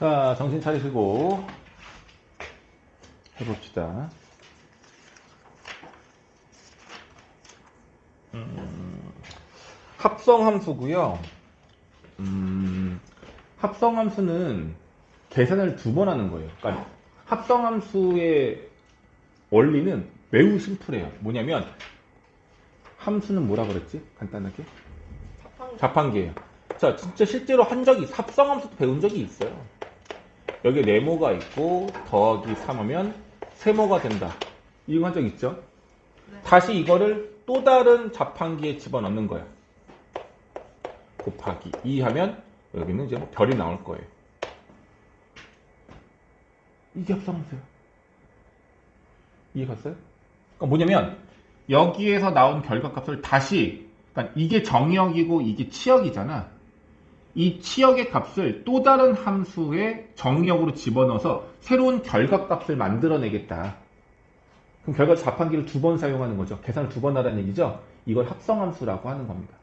자, 정신 차리시고 해봅시다. 합성함수고요. 합성함수는 계산을 두 번 하는 거예요. 그러니까 합성함수의 원리는 매우 심플해요. 뭐냐면 함수는 뭐라 그랬지? 간단하게 자판기예요. 자, 진짜 실제로 한 적이 합성함수도 배운 적이 있어요. 여기 네모가 있고 더하기 3하면 세모가 된다. 이거 한 적 있죠? 네. 다시 이거를 또 다른 자판기에 집어넣는 거야. 곱하기 2 하면 여기는 이제 별이 나올 거예요. 이게 합성함수예요. 이해 갔어요? 그러니까 뭐냐면 여기에서 나온 결과값을 다시, 그러니까 이게 정의역이고 이게 치역이잖아. 이 치역의 값을 또 다른 함수의 정의역으로 집어넣어서 새로운 결과값을 만들어내겠다. 그럼 결과 자판기를 두 번 사용하는 거죠. 계산을 두 번 하라는 얘기죠. 이걸 합성함수라고 하는 겁니다.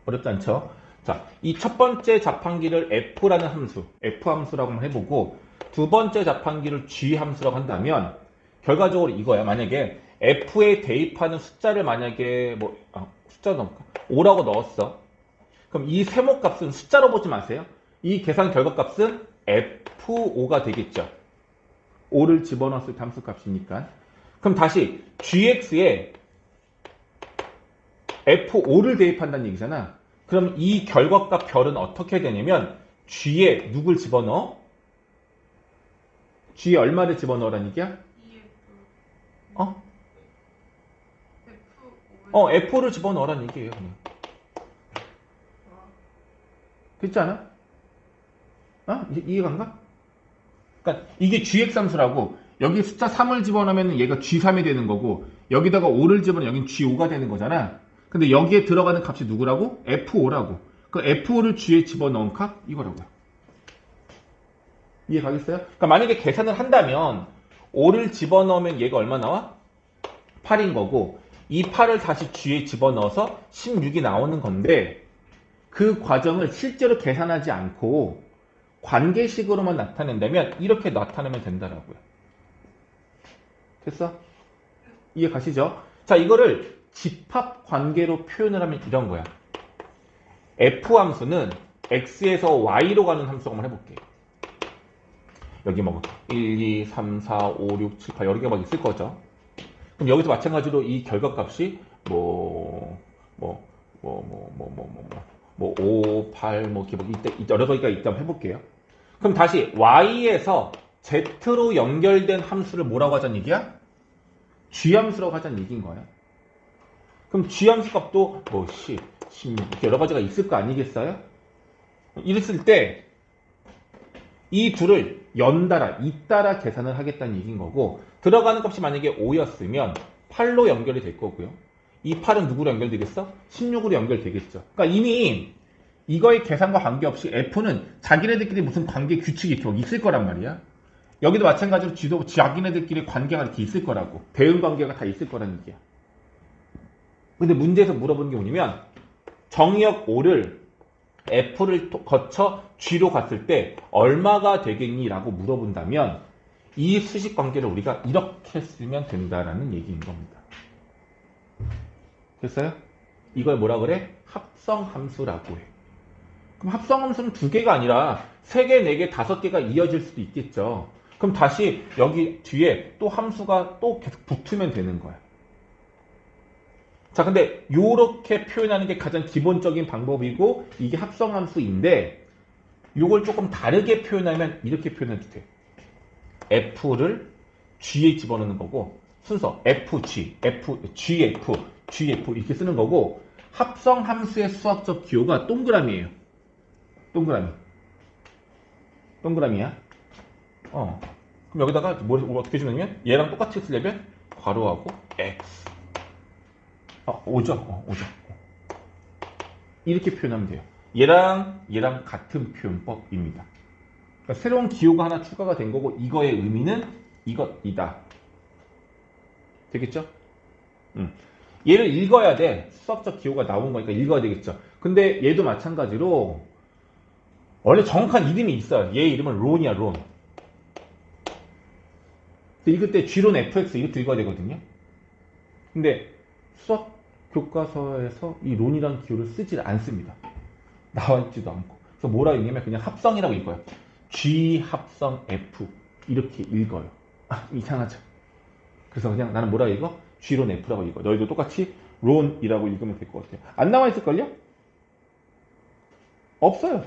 어렵지 않죠? 자, 이 첫 번째 자판기를 F라는 함수, F함수라고 한번 해보고 두 번째 자판기를 G함수라고 한다면 결과적으로 이거야. 만약에 F에 대입하는 숫자를 만약에 숫자 넣을까? 5라고 넣었어. 그럼 이 세모값은 숫자로 보지 마세요. 이 계산 결과값은 F5가 되겠죠. 5를 집어넣었을 때 함수값이니까. 그럼 다시 GX에 F5를 대입한다는 얘기잖아. 그럼 이 결과값 별은 어떻게 되냐면 G에 누굴 집어넣어? G에 얼마를 집어넣으라는 얘기야? F5를 집어넣으라는 얘기예요. 그냥. 그렇지 않아? 이해가 안 가? 그러니까 이게 GX 함수라고 여기 숫자 3을 집어넣으면 얘가 G3이 되는 거고 여기다가 5를 집어넣으면 여긴 G5가 되는 거잖아. 근데 여기에 들어가는 값이 누구라고? F5라고. 그 F5를 G에 집어넣은 값? 이거라고요. 이해 가겠어요? 그러니까 만약에 계산을 한다면 5를 집어넣으면 얘가 얼마 나와? 8인 거고 이 8을 다시 G에 집어넣어서 16이 나오는 건데 그 과정을 실제로 계산하지 않고 관계식으로만 나타낸다면 이렇게 나타내면 된다라고요. 됐어? 이해 가시죠? 자, 이거를 집합 관계로 표현을 하면 이런 거야. F함수는 X에서 Y로 가는 함수라고 한번 해볼게요. 여기 1, 2, 3, 4, 5, 6, 7, 8 여러 개가 있을 거죠. 그럼 여기서 마찬가지로 이 결과값이 5, 8, 여러 가지가 있다고 해볼게요. 그럼 다시 Y에서 Z로 연결된 함수를 뭐라고 하자는 얘기야? G함수라고 하자는 얘기인 거야. 그럼 G함수 값도 10, 16 이렇게 여러 가지가 있을 거 아니겠어요? 이랬을 때 이 둘을 연달아, 잇따라 계산을 하겠다는 얘기인 거고 들어가는 값이 만약에 5였으면 8로 연결이 될 거고요. 이 8은 누구로 연결되겠어? 16으로 연결되겠죠. 그러니까 이미 이거의 계산과 관계없이 F는 자기네들끼리 무슨 관계 규칙이 이렇게 있을 거란 말이야. 여기도 마찬가지로 G도 자기네들끼리 관계가 이렇게 있을 거라고. 대응 관계가 다 있을 거라는 얘기야. 근데 문제에서 물어보는 게 뭐냐면 정의역 5를 F를 거쳐 G로 갔을 때 얼마가 되겠니? 라고 물어본다면 이 수식 관계를 우리가 이렇게 쓰면 된다라는 얘기인 겁니다. 됐어요? 이걸 뭐라 그래? 합성함수라고 해. 그럼 합성함수는 두 개가 아니라 3개, 4개, 5개가 이어질 수도 있겠죠. 그럼 다시 여기 뒤에 또 함수가 또 계속 붙으면 되는 거야. 자, 근데 요렇게 표현하는 게 가장 기본적인 방법이고 이게 합성함수인데 요걸 조금 다르게 표현하면 이렇게 표현해도 돼. F를 G에 집어넣는 거고 순서 FG, GF, GF 이렇게 쓰는 거고 합성함수의 수학적 기호가 동그라미예요. 동그라미야. 그럼 여기다가 뭘 어떻게 주냐면 얘랑 똑같이 쓰려면 괄호하고 X 5죠. 이렇게 표현하면 돼요. 얘랑 같은 표현법입니다. 그러니까 새로운 기호가 하나 추가가 된 거고 이거의 의미는 이것이다. 되겠죠? 얘를 읽어야 돼. 수학적 기호가 나온 거니까 읽어야 되겠죠. 근데 얘도 마찬가지로 원래 정확한 이름이 있어요. 얘 이름은 론이야, 론. 근데 이거 때 G론 fx 이렇게 읽어야 되거든요. 근데 수학 교과서에서 이 론이라는 기호를 쓰질 않습니다. 나와 있지도 않고. 그래서 뭐라 읽냐면 그냥 합성이라고 읽어요. G 합성 F 이렇게 읽어요. 아, 이상하죠. 그래서 그냥 나는 뭐라 읽어? G론 F라고 읽어. 너희도 똑같이 론이라고 읽으면 될 것 같아요. 안 나와 있을걸요? 없어요.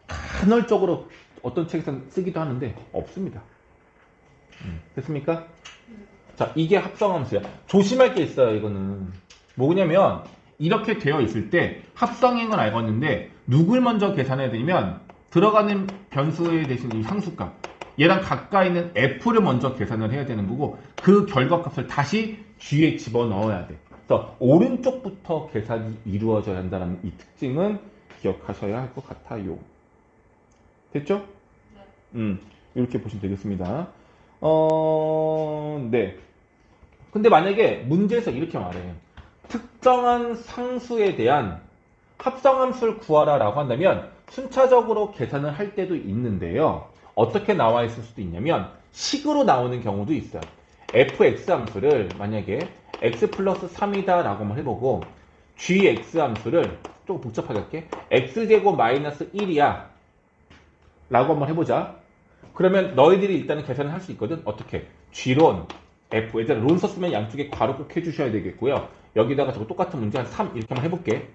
간헐적으로 어떤 책에서는 쓰기도 하는데 없습니다. 됐습니까? 자, 이게 합성함수야. 조심할 게 있어요, 이거는. 뭐냐면 이렇게 되어 있을 때 합성인 건 알겠는데 누굴 먼저 계산해야 되냐면 들어가는 변수에 대신 이 상수값 얘랑 가까이 있는 f를 먼저 계산을 해야 되는 거고 그 결과값을 다시 g에 집어넣어야 돼. 그래서 오른쪽부터 계산이 이루어져야 한다는 이 특징은 기억하셔야 할 것 같아요. 됐죠? 이렇게 보시면 되겠습니다. 네. 근데 만약에 문제에서 이렇게 말해요. 특정한 상수에 대한 합성함수를 구하라 라고 한다면 순차적으로 계산을 할 때도 있는데요. 어떻게 나와 있을 수도 있냐면 식으로 나오는 경우도 있어요. fx 함수를 만약에 x 플러스 3이다 라고 한번 해보고 gx 함수를 조금 복잡하게 할게. x제곱 마이너스 1이야 라고 한번 해보자. 그러면 너희들이 일단은 계산을 할 수 있거든. 어떻게? g론 f 얘들아 론 썼으면 양쪽에 괄호 꼭 해주셔야 되겠고요. 여기다가 저거 똑같은 문제 한 3 이렇게 한번 해볼게.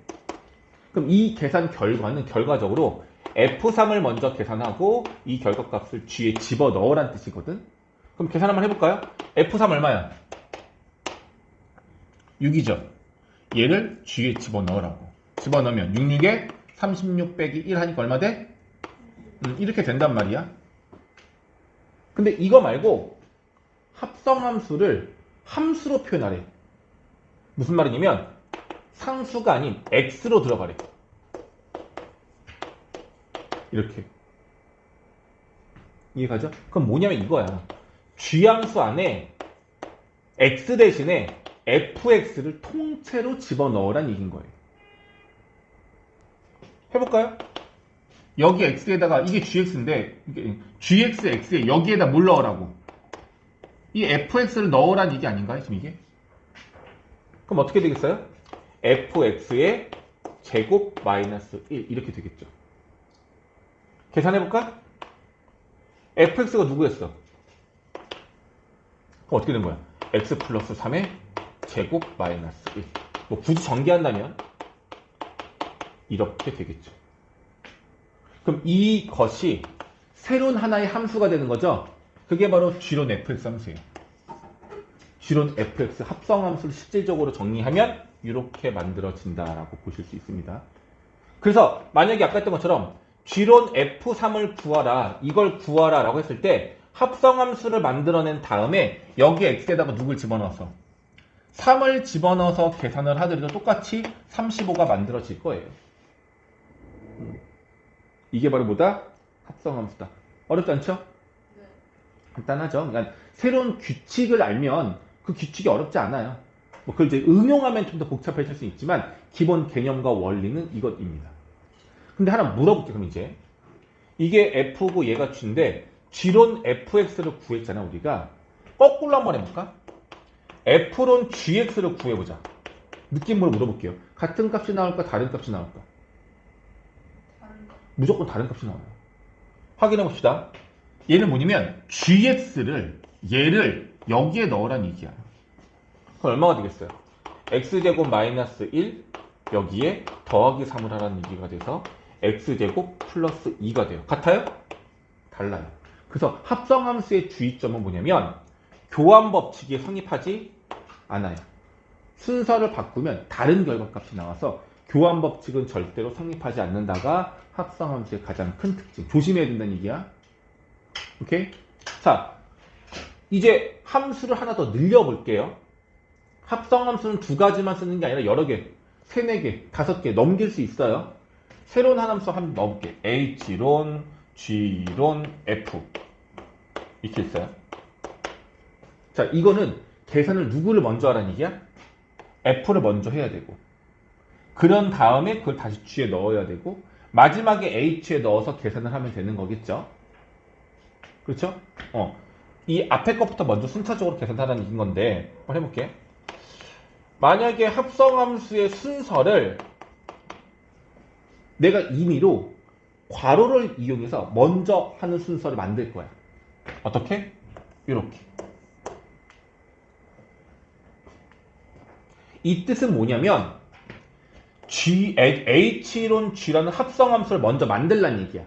그럼 이 계산 결과는 결과적으로 F3을 먼저 계산하고 이 결과값을 G에 집어넣으란 뜻이거든. 그럼 계산 한번 해볼까요? F3 얼마야? 6이죠. 얘를 G에 집어넣으라고. 집어넣으면 66에 36 빼기 1 하니까 얼마 돼? 이렇게 된단 말이야. 근데 이거 말고 합성함수를 함수로 표현하래. 무슨 말이냐면 상수가 아닌 x로 들어가래. 이렇게. 이해가죠? 그럼 뭐냐면 이거야. G함수 안에 x 대신에 fx를 통째로 집어넣으란 얘기인 거예요. 해볼까요? 여기 x에다가 이게 gx인데 gx, x에 여기에다 뭘 넣으라고? 이 fx를 넣으란 얘기 아닌가요? 지금 이게? 그럼 어떻게 되겠어요? fx의 제곱 마이너스 1 이렇게 되겠죠. 계산해볼까? fx가 누구였어? 그럼 어떻게 된 거야? x 플러스 3의 제곱 마이너스 1. 뭐 굳이 전개한다면 이렇게 되겠죠. 그럼 이것이 새로운 하나의 함수가 되는 거죠. 그게 바로 G론 fx 함수예요. G론 fx 합성함수를 실질적으로 정리하면 이렇게 만들어진다라고 보실 수 있습니다. 그래서 만약에 아까 했던 것처럼 G론 f3을 구하라, 이걸 구하라 라고 했을 때 합성함수를 만들어낸 다음에 여기 x에다가 누굴 집어넣어서 3을 집어넣어서 계산을 하더라도 똑같이 35가 만들어질 거예요. 이게 바로 뭐다? 합성함수다. 어렵지 않죠? 네. 간단하죠. 그러니까 새로운 규칙을 알면 그 규칙이 어렵지 않아요. 뭐 그걸 이제 응용하면 좀 더 복잡해질 수 있지만 기본 개념과 원리는 이것입니다. 근데 하나 물어볼게요. 그럼 이제 이게 f고 얘가 g인데 g론 fx를 구했잖아 우리가. 거꾸로 한번 해볼까? f론 gx를 구해보자. 느낌으로 물어볼게요. 같은 값이 나올까 다른 값이 나올까? 다른 거. 무조건 다른 값이 나와요. 확인해 봅시다. 얘는 뭐냐면 gx를 얘를 여기에 넣으란 얘기야. 그럼 얼마가 되겠어요? x제곱 마이너스 1 여기에 더하기 3을 하라는 얘기가 돼서 x제곱 플러스 2가 돼요. 같아요? 달라요. 그래서 합성함수의 주의점은 뭐냐면 교환 법칙에 성립하지 않아요. 순서를 바꾸면 다른 결과값이 나와서 교환 법칙은 절대로 성립하지 않는다가 합성함수의 가장 큰 특징. 조심해야 된다는 얘기야. 오케이? 자, 이제 함수를 하나 더 늘려볼게요. 합성함수는 두 가지만 쓰는 게 아니라 여러 개, 3, 4개, 5개 넘길 수 있어요. 새로운 한 함수 한번 넣어볼게. h론, g론, f 이렇게 있어요. 자, 이거는 계산을 누구를 먼저 하라는 얘기야? f를 먼저 해야 되고 그런 다음에 그걸 다시 G에 넣어야 되고 마지막에 H에 넣어서 계산을 하면 되는 거겠죠. 그렇죠? 이 앞에 것부터 먼저 순차적으로 계산하라는 얘기인 건데 한번 해볼게. 만약에 합성함수의 순서를 내가 임의로 괄호를 이용해서 먼저 하는 순서를 만들 거야. 어떻게? 이렇게. 이 뜻은 뭐냐면 H론 G라는 합성함수를 먼저 만들란 얘기야.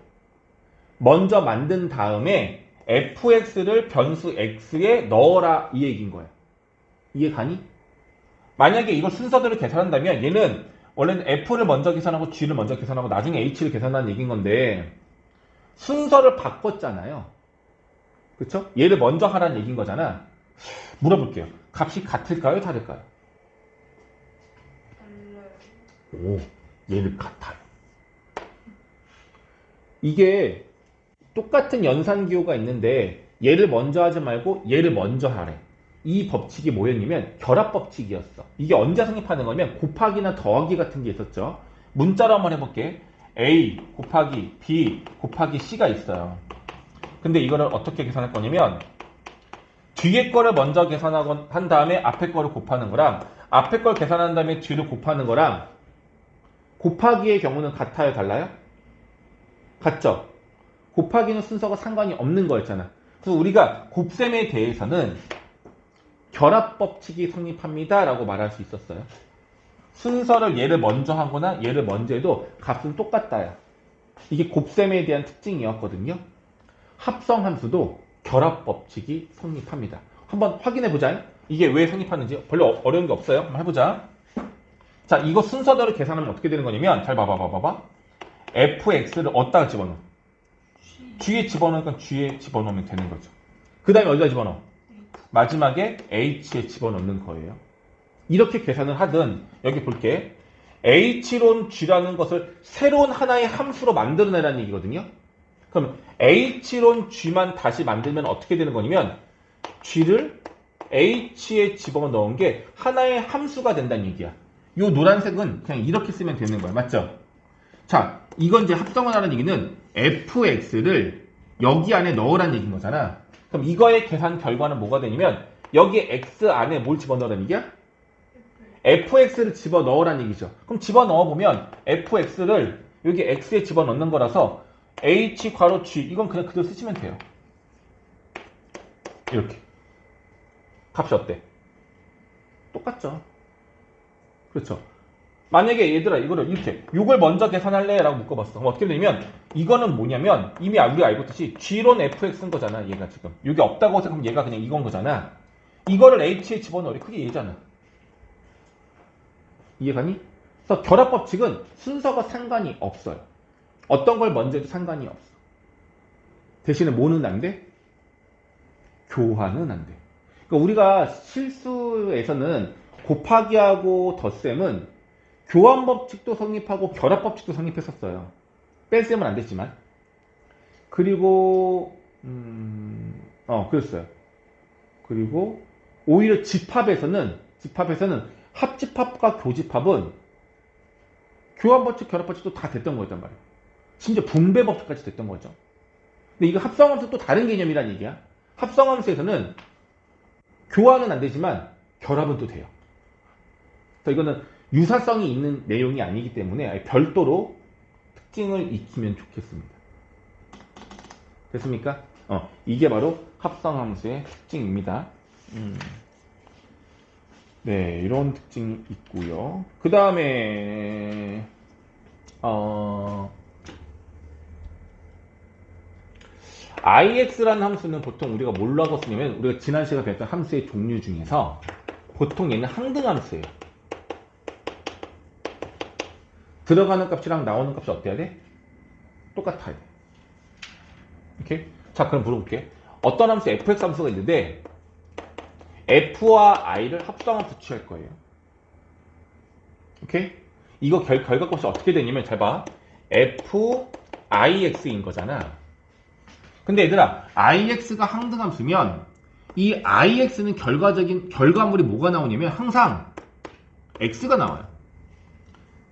먼저 만든 다음에 fx를 변수 x에 넣어라 이 얘기인 거야. 이해 가니? 만약에 이걸 순서대로 계산한다면 얘는 원래는 f를 먼저 계산하고 g를 먼저 계산하고 나중에 h를 계산하는 얘기인 건데 순서를 바꿨잖아요. 그쵸? 얘를 먼저 하라는 얘기인 거잖아. 물어볼게요. 값이 같을까요? 다를까요? 달라요. 오, 얘는 같아요. 이게 똑같은 연산기호가 있는데 얘를 먼저 하지 말고 얘를 먼저 하래. 이 법칙이 뭐였냐면 결합법칙이었어. 이게 언제 성립하는 거냐면 곱하기나 더하기 같은 게 있었죠. 문자로 한번 해볼게. A 곱하기 B 곱하기 C가 있어요. 근데 이거를 어떻게 계산할 거냐면 뒤에 거를 먼저 계산하고 한 다음에 앞에 거를 곱하는 거랑 앞에 걸 계산한 다음에 뒤를 곱하는 거랑 곱하기의 경우는 같아요? 달라요? 같죠? 곱하기는 순서가 상관이 없는 거였잖아. 그래서 우리가 곱셈에 대해서는 결합법칙이 성립합니다 라고 말할 수 있었어요. 순서를 얘를 먼저 하거나 얘를 먼저 해도 값은 똑같다야. 이게 곱셈에 대한 특징이었거든요. 합성함수도 결합법칙이 성립합니다. 한번 확인해보자. 이게 왜 성립하는지 별로 어려운 게 없어요. 한번 해보자. 자, 이거 순서대로 계산하면 어떻게 되는 거냐면 잘 봐봐. fx를 어디다가 집어넣어? G에 집어넣으니까 G에 집어넣으면 되는 거죠. 그 다음에 어디다 집어넣어? 마지막에 H에 집어넣는 거예요. 이렇게 계산을 하든 여기 볼게. H론 G라는 것을 새로운 하나의 함수로 만들어내라는 얘기거든요. 그럼 H론 G만 다시 만들면 어떻게 되는 거냐면 G를 H에 집어넣은 게 하나의 함수가 된다는 얘기야. 요 노란색은 그냥 이렇게 쓰면 되는 거야. 맞죠? 자, 이건 이제 합성을 하는 얘기는 fx를 여기 안에 넣으라는 얘기인 거잖아. 그럼 이거의 계산 결과는 뭐가 되냐면 여기 x 안에 뭘 집어넣으라는 얘기야? fx를 집어넣으라는 얘기죠. 그럼 집어넣어보면 fx를 여기 x에 집어넣는 거라서 h 괄호 g 이건 그냥 그대로 쓰시면 돼요. 이렇게. 값이 어때? 똑같죠. 그렇죠. 만약에 얘들아 이거를 이렇게 이걸 먼저 계산할래? 라고 묶어봤어. 그럼 어떻게 되냐면 이거는 뭐냐면 이미 우리가 알고 있듯이 G론 fx인 거잖아. 얘가 지금 여기 없다고 생각하면 얘가 그냥 이건 거잖아. 이거를 h에 집어넣으래. 그게 얘잖아. 이해가니? 그래서 결합법칙은 순서가 상관이 없어요. 어떤 걸 먼저 해도 상관이 없어. 대신에 뭐는 안 돼? 교환은 안 돼. 그러니까 우리가 실수에서는 곱하기하고 덧셈은 교환법칙도 성립하고 결합법칙도 성립했었어요. 뺄셈은 안 됐지만. 그리고 그랬어요. 그리고 오히려 집합에서는 합집합과 교집합은 교환법칙, 결합법칙도 다 됐던 거였단 말이에요. 심지어 분배법칙까지 됐던 거죠. 근데 이거 합성함수 또 다른 개념이란 얘기야. 합성함수에서는 교환은 안 되지만 결합은 또 돼요. 그래서 이거는 유사성이 있는 내용이 아니기 때문에 아예 별도로 특징을 익히면 좋겠습니다. 됐습니까? 이게 바로 합성함수의 특징입니다. 네, 이런 특징이 있고요. 그 다음에 ix라는 함수는 보통 우리가 뭐라고 쓰냐면 우리가 지난 시간에 배웠던 함수의 종류 중에서 보통 얘는 항등함수예요. 들어가는 값이랑 나오는 값이 어때야 돼? 똑같아야 돼. 오케이? 자, 그럼 물어볼게. 어떤 함수 fx 함수가 있는데 f와 i를 합성함수 취할 거예요. 오케이? 이거 결과값이 어떻게 되냐면 잘 봐. fix인 거잖아. 근데 얘들아, ix가 항등함수면 이 ix는 결과물이 뭐가 나오냐면 항상 x가 나와요.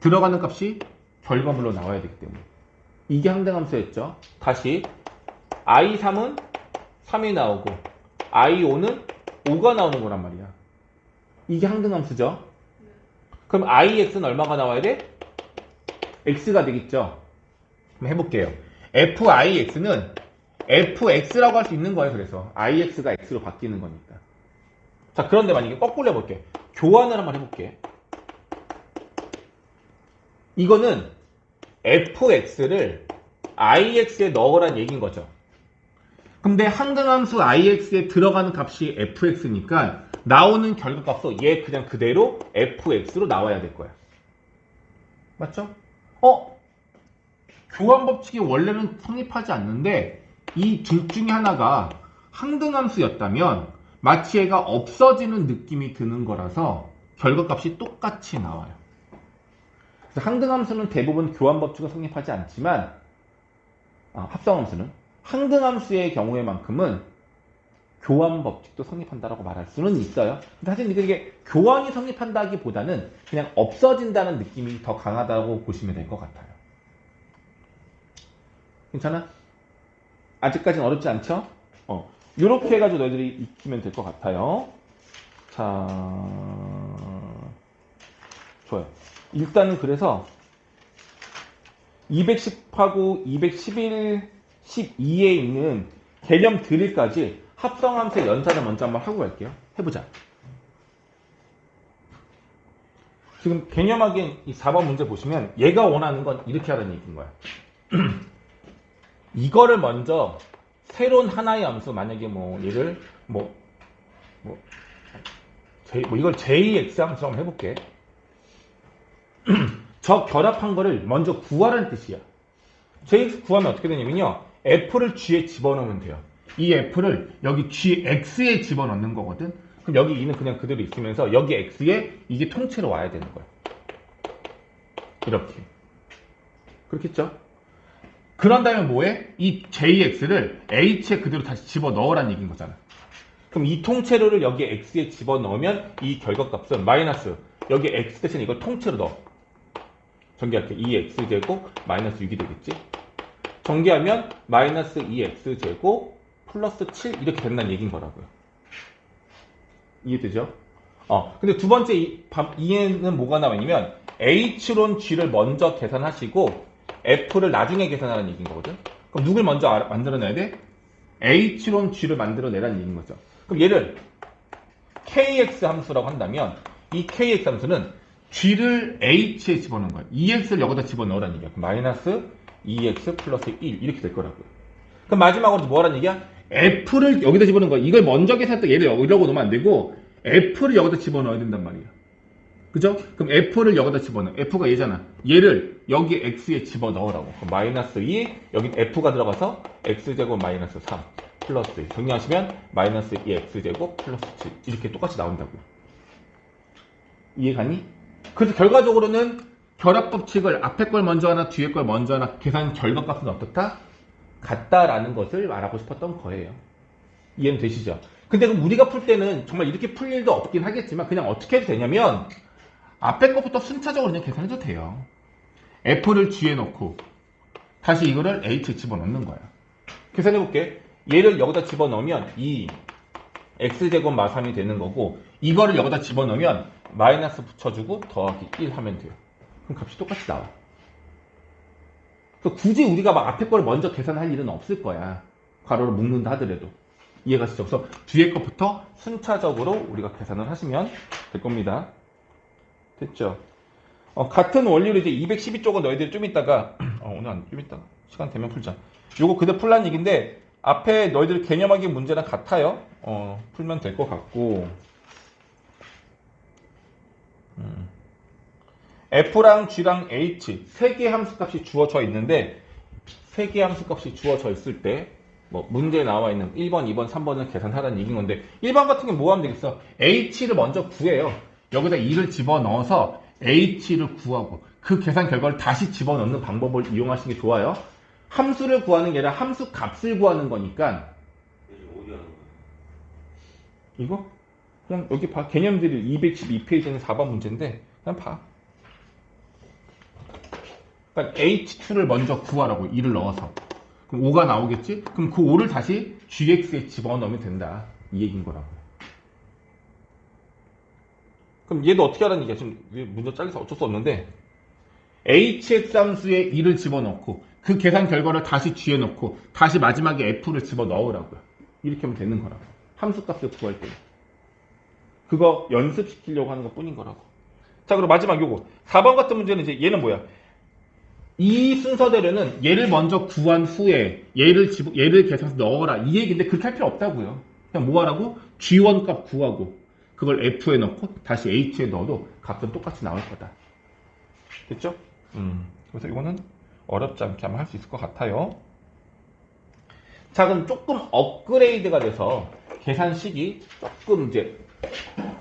들어가는 값이 결과물로 나와야 되기 때문에. 이게 항등함수였죠. 다시 I3은 3이 나오고 I5는 5가 나오는 거란 말이야. 이게 항등함수죠. 그럼 IX는 얼마가 나와야 돼? X가 되겠죠. 한번 해볼게요. FIX는 FX라고 할 수 있는 거예요. 그래서 IX가 X로 바뀌는 거니까. 자, 그런데 만약에 거꾸로 해볼게. 교환을 한번 해볼게. 이거는 fx를 ix에 넣으란 얘기인 거죠. 근데 항등함수 ix에 들어가는 값이 fx니까 나오는 결과값도 얘 그냥 그대로 fx로 나와야 될 거야. 맞죠? 교환 법칙이 원래는 성립하지 않는데 이 둘 중에 하나가 항등함수였다면 마치 얘가 없어지는 느낌이 드는 거라서 결과값이 똑같이 나와요. 그래서 항등함수는 대부분 교환 법칙은 성립하지 않지만 합성함수는 항등함수의 경우에만큼은 교환 법칙도 성립한다라고 말할 수는 있어요. 근데 사실 이게 교환이 성립한다기보다는 그냥 없어진다는 느낌이 더 강하다고 보시면 될 것 같아요. 괜찮아? 아직까지는 어렵지 않죠? 이렇게 해가지고 너희들이 익히면 될 것 같아요. 자, 좋아요. 일단은 그래서 210하고 211, 12에 있는 개념 드릴까지 합성함수의 연산을 먼저 한번 하고 갈게요. 해보자. 지금 개념하기 이 4번 문제 보시면 얘가 원하는 건 이렇게 하라는 얘기인 거야. 이거를 먼저 새로운 하나의 함수, 만약에 얘를 이걸 JX 함수 한번 해볼게. 저 결합한 거를 먼저 구하라는 뜻이야. JX 구하면 어떻게 되냐면요. F를 G에 집어넣으면 돼요. 이 F를 여기 GX에 집어넣는 거거든. 그럼 여기 2는 그냥 그대로 있으면서 여기 X에 이게 통째로 와야 되는 거야. 이렇게. 그렇겠죠? 그런 다음에 뭐해? 이 JX를 H에 그대로 다시 집어넣으라는 얘기인 거잖아. 그럼 이 통째로를 여기 X에 집어넣으면 이 결과값은 마이너스 여기 X 대신에 이걸 통째로 넣어. 전개할게. 2X제곱 마이너스 6이 되겠지? 전개하면 마이너스 2X제곱 플러스 7 이렇게 된다는 얘기인 거라고요. 이해되죠? 근데 두 번째 이해는 뭐가 나와있냐면 H론 G를 먼저 계산하시고 F를 나중에 계산하라는 얘기인 거거든? 그럼 누굴 먼저 만들어내야 돼? H론 G를 만들어내라는 얘기인 거죠. 그럼 얘를 KX 함수라고 한다면 이 KX 함수는 G를 H에 집어넣은 거야. 2X를 여기다 집어넣으라는 얘기야. 그럼 마이너스 2X 플러스 1 이렇게 될 거라고요. 그럼 마지막으로 뭐라는 얘기야? F를 여기다 집어넣은 거야. 이걸 먼저 계산했다 얘를 여기라고 넣으면 안 되고 F를 여기다 집어넣어야 된단 말이야. 그죠? 그럼 F를 여기다 집어넣어. F가 얘잖아. 얘를 여기 X에 집어넣으라고. 그럼 마이너스 2, 여기 F가 들어가서 X제곱 마이너스 3 플러스 1. 정리하시면 마이너스 2X제곱 플러스 7 이렇게 똑같이 나온다고요. 이해가니? 그래서 결과적으로는 결합법칙을 앞에 걸 먼저 하나 뒤에 걸 먼저 하나 계산 결과값은 어떻다? 같다라는 것을 말하고 싶었던 거예요. 이해는 되시죠? 근데 그럼 우리가 풀 때는 정말 이렇게 풀 일도 없긴 하겠지만 그냥 어떻게 해도 되냐면 앞에 것부터 순차적으로 그냥 계산해도 돼요. F를 G에 넣고 다시 이거를 H에 집어넣는 거야. 계산해볼게. 얘를 여기다 집어넣으면 이 X제곱 마3이 되는 거고 이거를 여기다 집어넣으면 마이너스 붙여주고 더하기 1 하면 돼요. 그럼 값이 똑같이 나와. 그래서 굳이 우리가 막 앞에 걸 먼저 계산할 일은 없을 거야. 괄호를 묶는다 하더라도. 이해가 되죠? 그래서 뒤에 것부터 순차적으로 우리가 계산을 하시면 될 겁니다. 됐죠? 같은 원리로 이제 212쪽은 너희들이 좀 이따가 오늘 좀 이따가 시간 되면 풀자. 요거 그대로 풀란 얘기인데 앞에 너희들 개념하기 문제랑 같아요. 풀면 될 것 같고 F랑 G랑 H 세 개의 함수값이 주어져 있는데 세 개의 함수값이 주어져 있을 때 문제에 나와 있는 1번, 2번, 3번을 계산하라는 얘기인 건데 1번 같은 경우 뭐 하면 되겠어? H를 먼저 구해요. 여기다 2를 집어넣어서 H를 구하고 그 계산 결과를 다시 집어넣는 방법을 이용하시는 게 좋아요. 함수를 구하는 게 아니라 함수 값을 구하는 거니까 이거? 그냥 여기 봐. 개념들이 212페이지는 4번 문제인데 그냥 봐. 그러니까 h2를 먼저 구하라고 2를 넣어서. 그럼 5가 나오겠지? 그럼 그 5를 다시 gx에 집어넣으면 된다. 이 얘기인 거라고. 그럼 얘도 어떻게 하라는 얘기야? 지금 문제 잘려서 어쩔 수 없는데 hx 함수에 2를 집어넣고 그 계산 결과를 다시 g에 넣고 다시 마지막에 f를 집어넣으라고요. 이렇게 하면 되는 거라고. 함수값을 구할 때. 그거 연습시키려고 하는 것 뿐인 거라고. 자, 그럼 마지막 요거. 4번 같은 문제는 이제 얘는 뭐야? 이 순서대로는 얘를 먼저 구한 후에 얘를 계산해서 넣어라. 이 얘기인데 그렇게 할 필요 없다고요. 그냥 뭐 하라고? G1 값 구하고 그걸 F에 넣고 다시 H에 넣어도 값은 똑같이 나올 거다. 됐죠? 그래서 이거는 어렵지 않게 하면 할 수 있을 것 같아요. 자, 그럼 조금 업그레이드가 돼서 계산식이 조금 이제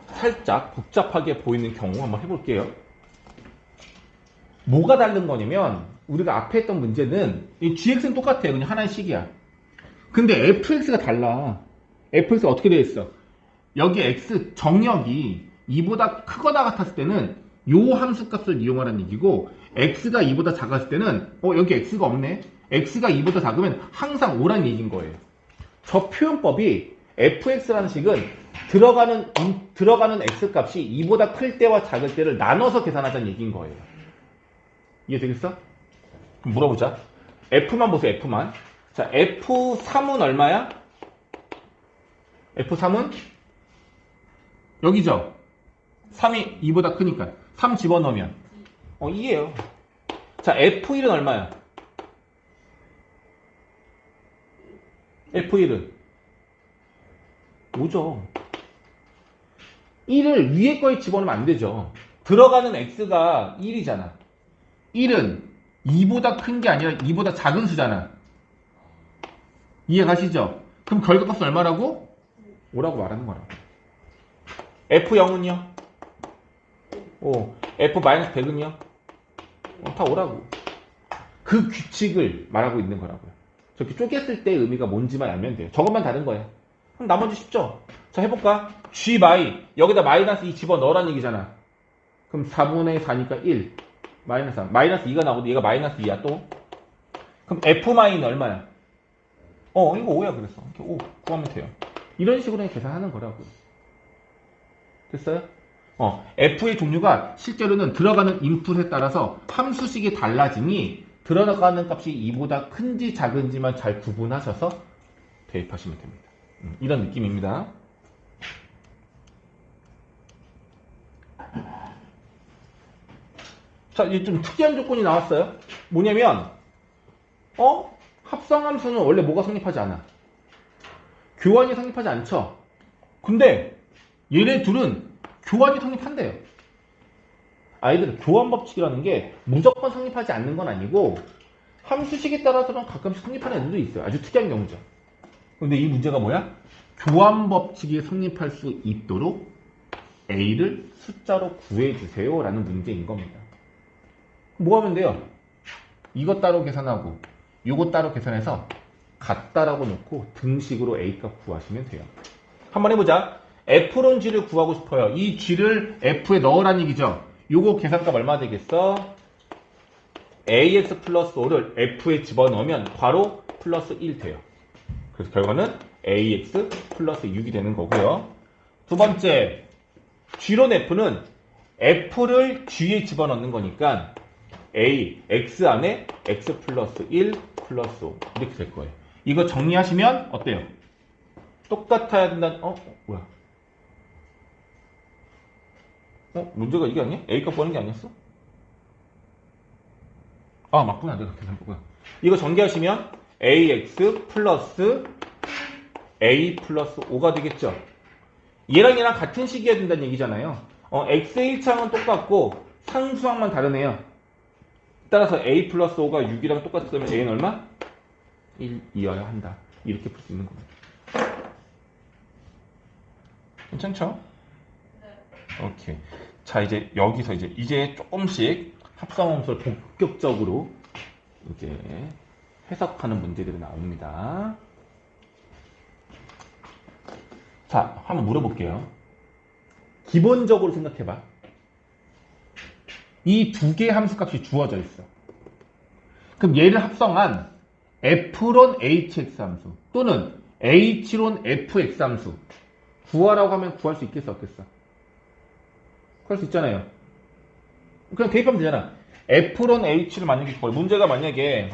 살짝 복잡하게 보이는 경우 한번 해볼게요. 뭐가 다른 거냐면 우리가 앞에 했던 문제는 이 gx는 똑같아요. 그냥 하나의 식이야. 근데 fx가 달라. fx가 어떻게 되어 있어? 여기 x 정역이 2보다 크거나 같았을 때는 요 함수값을 이용하라는 얘기고 x가 2보다 작았을 때는 여기 x가 없네. x가 2보다 작으면 항상 5라는 얘기인 거예요. 저 표현법이 fx라는 식은 들어가는 x값이 2보다 클 때와 작을 때를 나눠서 계산하자는 얘기인 거예요. 이해되겠어? 그럼 물어보자. F만 보세요, F만. 자, F3은 얼마야? F3은? 여기죠? 3이 2보다 크니까. 3 집어넣으면. 2예요. 자, F1은 얼마야? F1은? 5죠. 1을 위에 거에 집어넣으면 안 되죠. 들어가는 X가 1이잖아. 1은 2보다 큰 게 아니라 2보다 작은 수잖아. 이해가시죠? 그럼 결과값은 얼마라고? 5라고 말하는 거라고. F0은요? F-100은요? 다 5라고. 그 규칙을 말하고 있는 거라고요. 저렇게 쪼갰을 때 의미가 뭔지만 알면 돼요. 저것만 다른 거예요. 그럼 나머지 쉽죠? 자, 해볼까? G 여기다 마이너스 2 집어넣으라는 얘기잖아. 그럼 4분의 4니까 1. 마이너스 3. 마이너스 2가 나오고 얘가 마이너스 2야 또. 그럼 F-는 얼마야? 이거 5야 그랬어. 이렇게 5 구하면 돼요. 이런 식으로 계산하는 거라고요. 됐어요? F의 종류가 실제로는 들어가는 인풋에 따라서 함수식이 달라지니 들어가는 값이 2보다 큰지 작은지만 잘 구분하셔서 대입하시면 됩니다. 이런 느낌입니다. 자, 이제 좀 특이한 조건이 나왔어요. 뭐냐면, 합성함수는 원래 뭐가 성립하지 않아? 교환이 성립하지 않죠? 근데 얘네 둘은 교환이 성립한대요. 아이들은 교환 법칙이라는 게 무조건 성립하지 않는 건 아니고 함수식에 따라서는 가끔씩 성립하는 애들도 있어요. 아주 특이한 경우죠. 근데 이 문제가 뭐야? 교환 법칙이 성립할 수 있도록 A를 숫자로 구해주세요 라는 문제인 겁니다. 뭐 하면 돼요? 이것 따로 계산하고 이것 따로 계산해서 같다라고 놓고 등식으로 A값 구하시면 돼요. 한번 해보자. F론 G를 구하고 싶어요. 이 G를 F에 넣으라는 얘기죠. 요거 계산값 얼마 되겠어? AX 플러스 5를 F에 집어넣으면 괄호 플러스 1 돼요. 그래서 결과는 AX 플러스 6이 되는 거고요. 두 번째, G론 F는 F를 G에 집어넣는 거니까 X 안에 X 플러스 1 플러스 5 이렇게 될 거예요. 이거 정리하시면 어때요? 똑같아야 된다는 뭐야? 문제가 이게 아니야? A값 구하는 게 아니었어? 맞구나. 내가 계산 보고요. 이거 전개하시면 AX 플러스 A 플러스 5가 되겠죠? 얘랑 같은 식이어야 된다는 얘기잖아요. X의 1차항은 똑같고 상수항만 다르네요. 따라서 A 플러스 5가 6이랑 똑같으면 A는 얼마? 1이어야 한다. 이렇게 풀 수 있는 겁니다. 괜찮죠? 네. 오케이. 자, 이제 여기서 이제 조금씩 합성함수를 본격적으로 이제 해석하는 문제들이 나옵니다. 자, 한번 물어볼게요. 기본적으로 생각해봐. 이 두 개의 함수값이 주어져 있어. 그럼 얘를 합성한 F론 HX 함수 또는 H론 FX 함수 구하라고 하면 구할 수 있겠어 없겠어? 구할 수 있잖아요. 그냥 대입하면 되잖아. F론 H를 만약에 구해. 문제가 만약에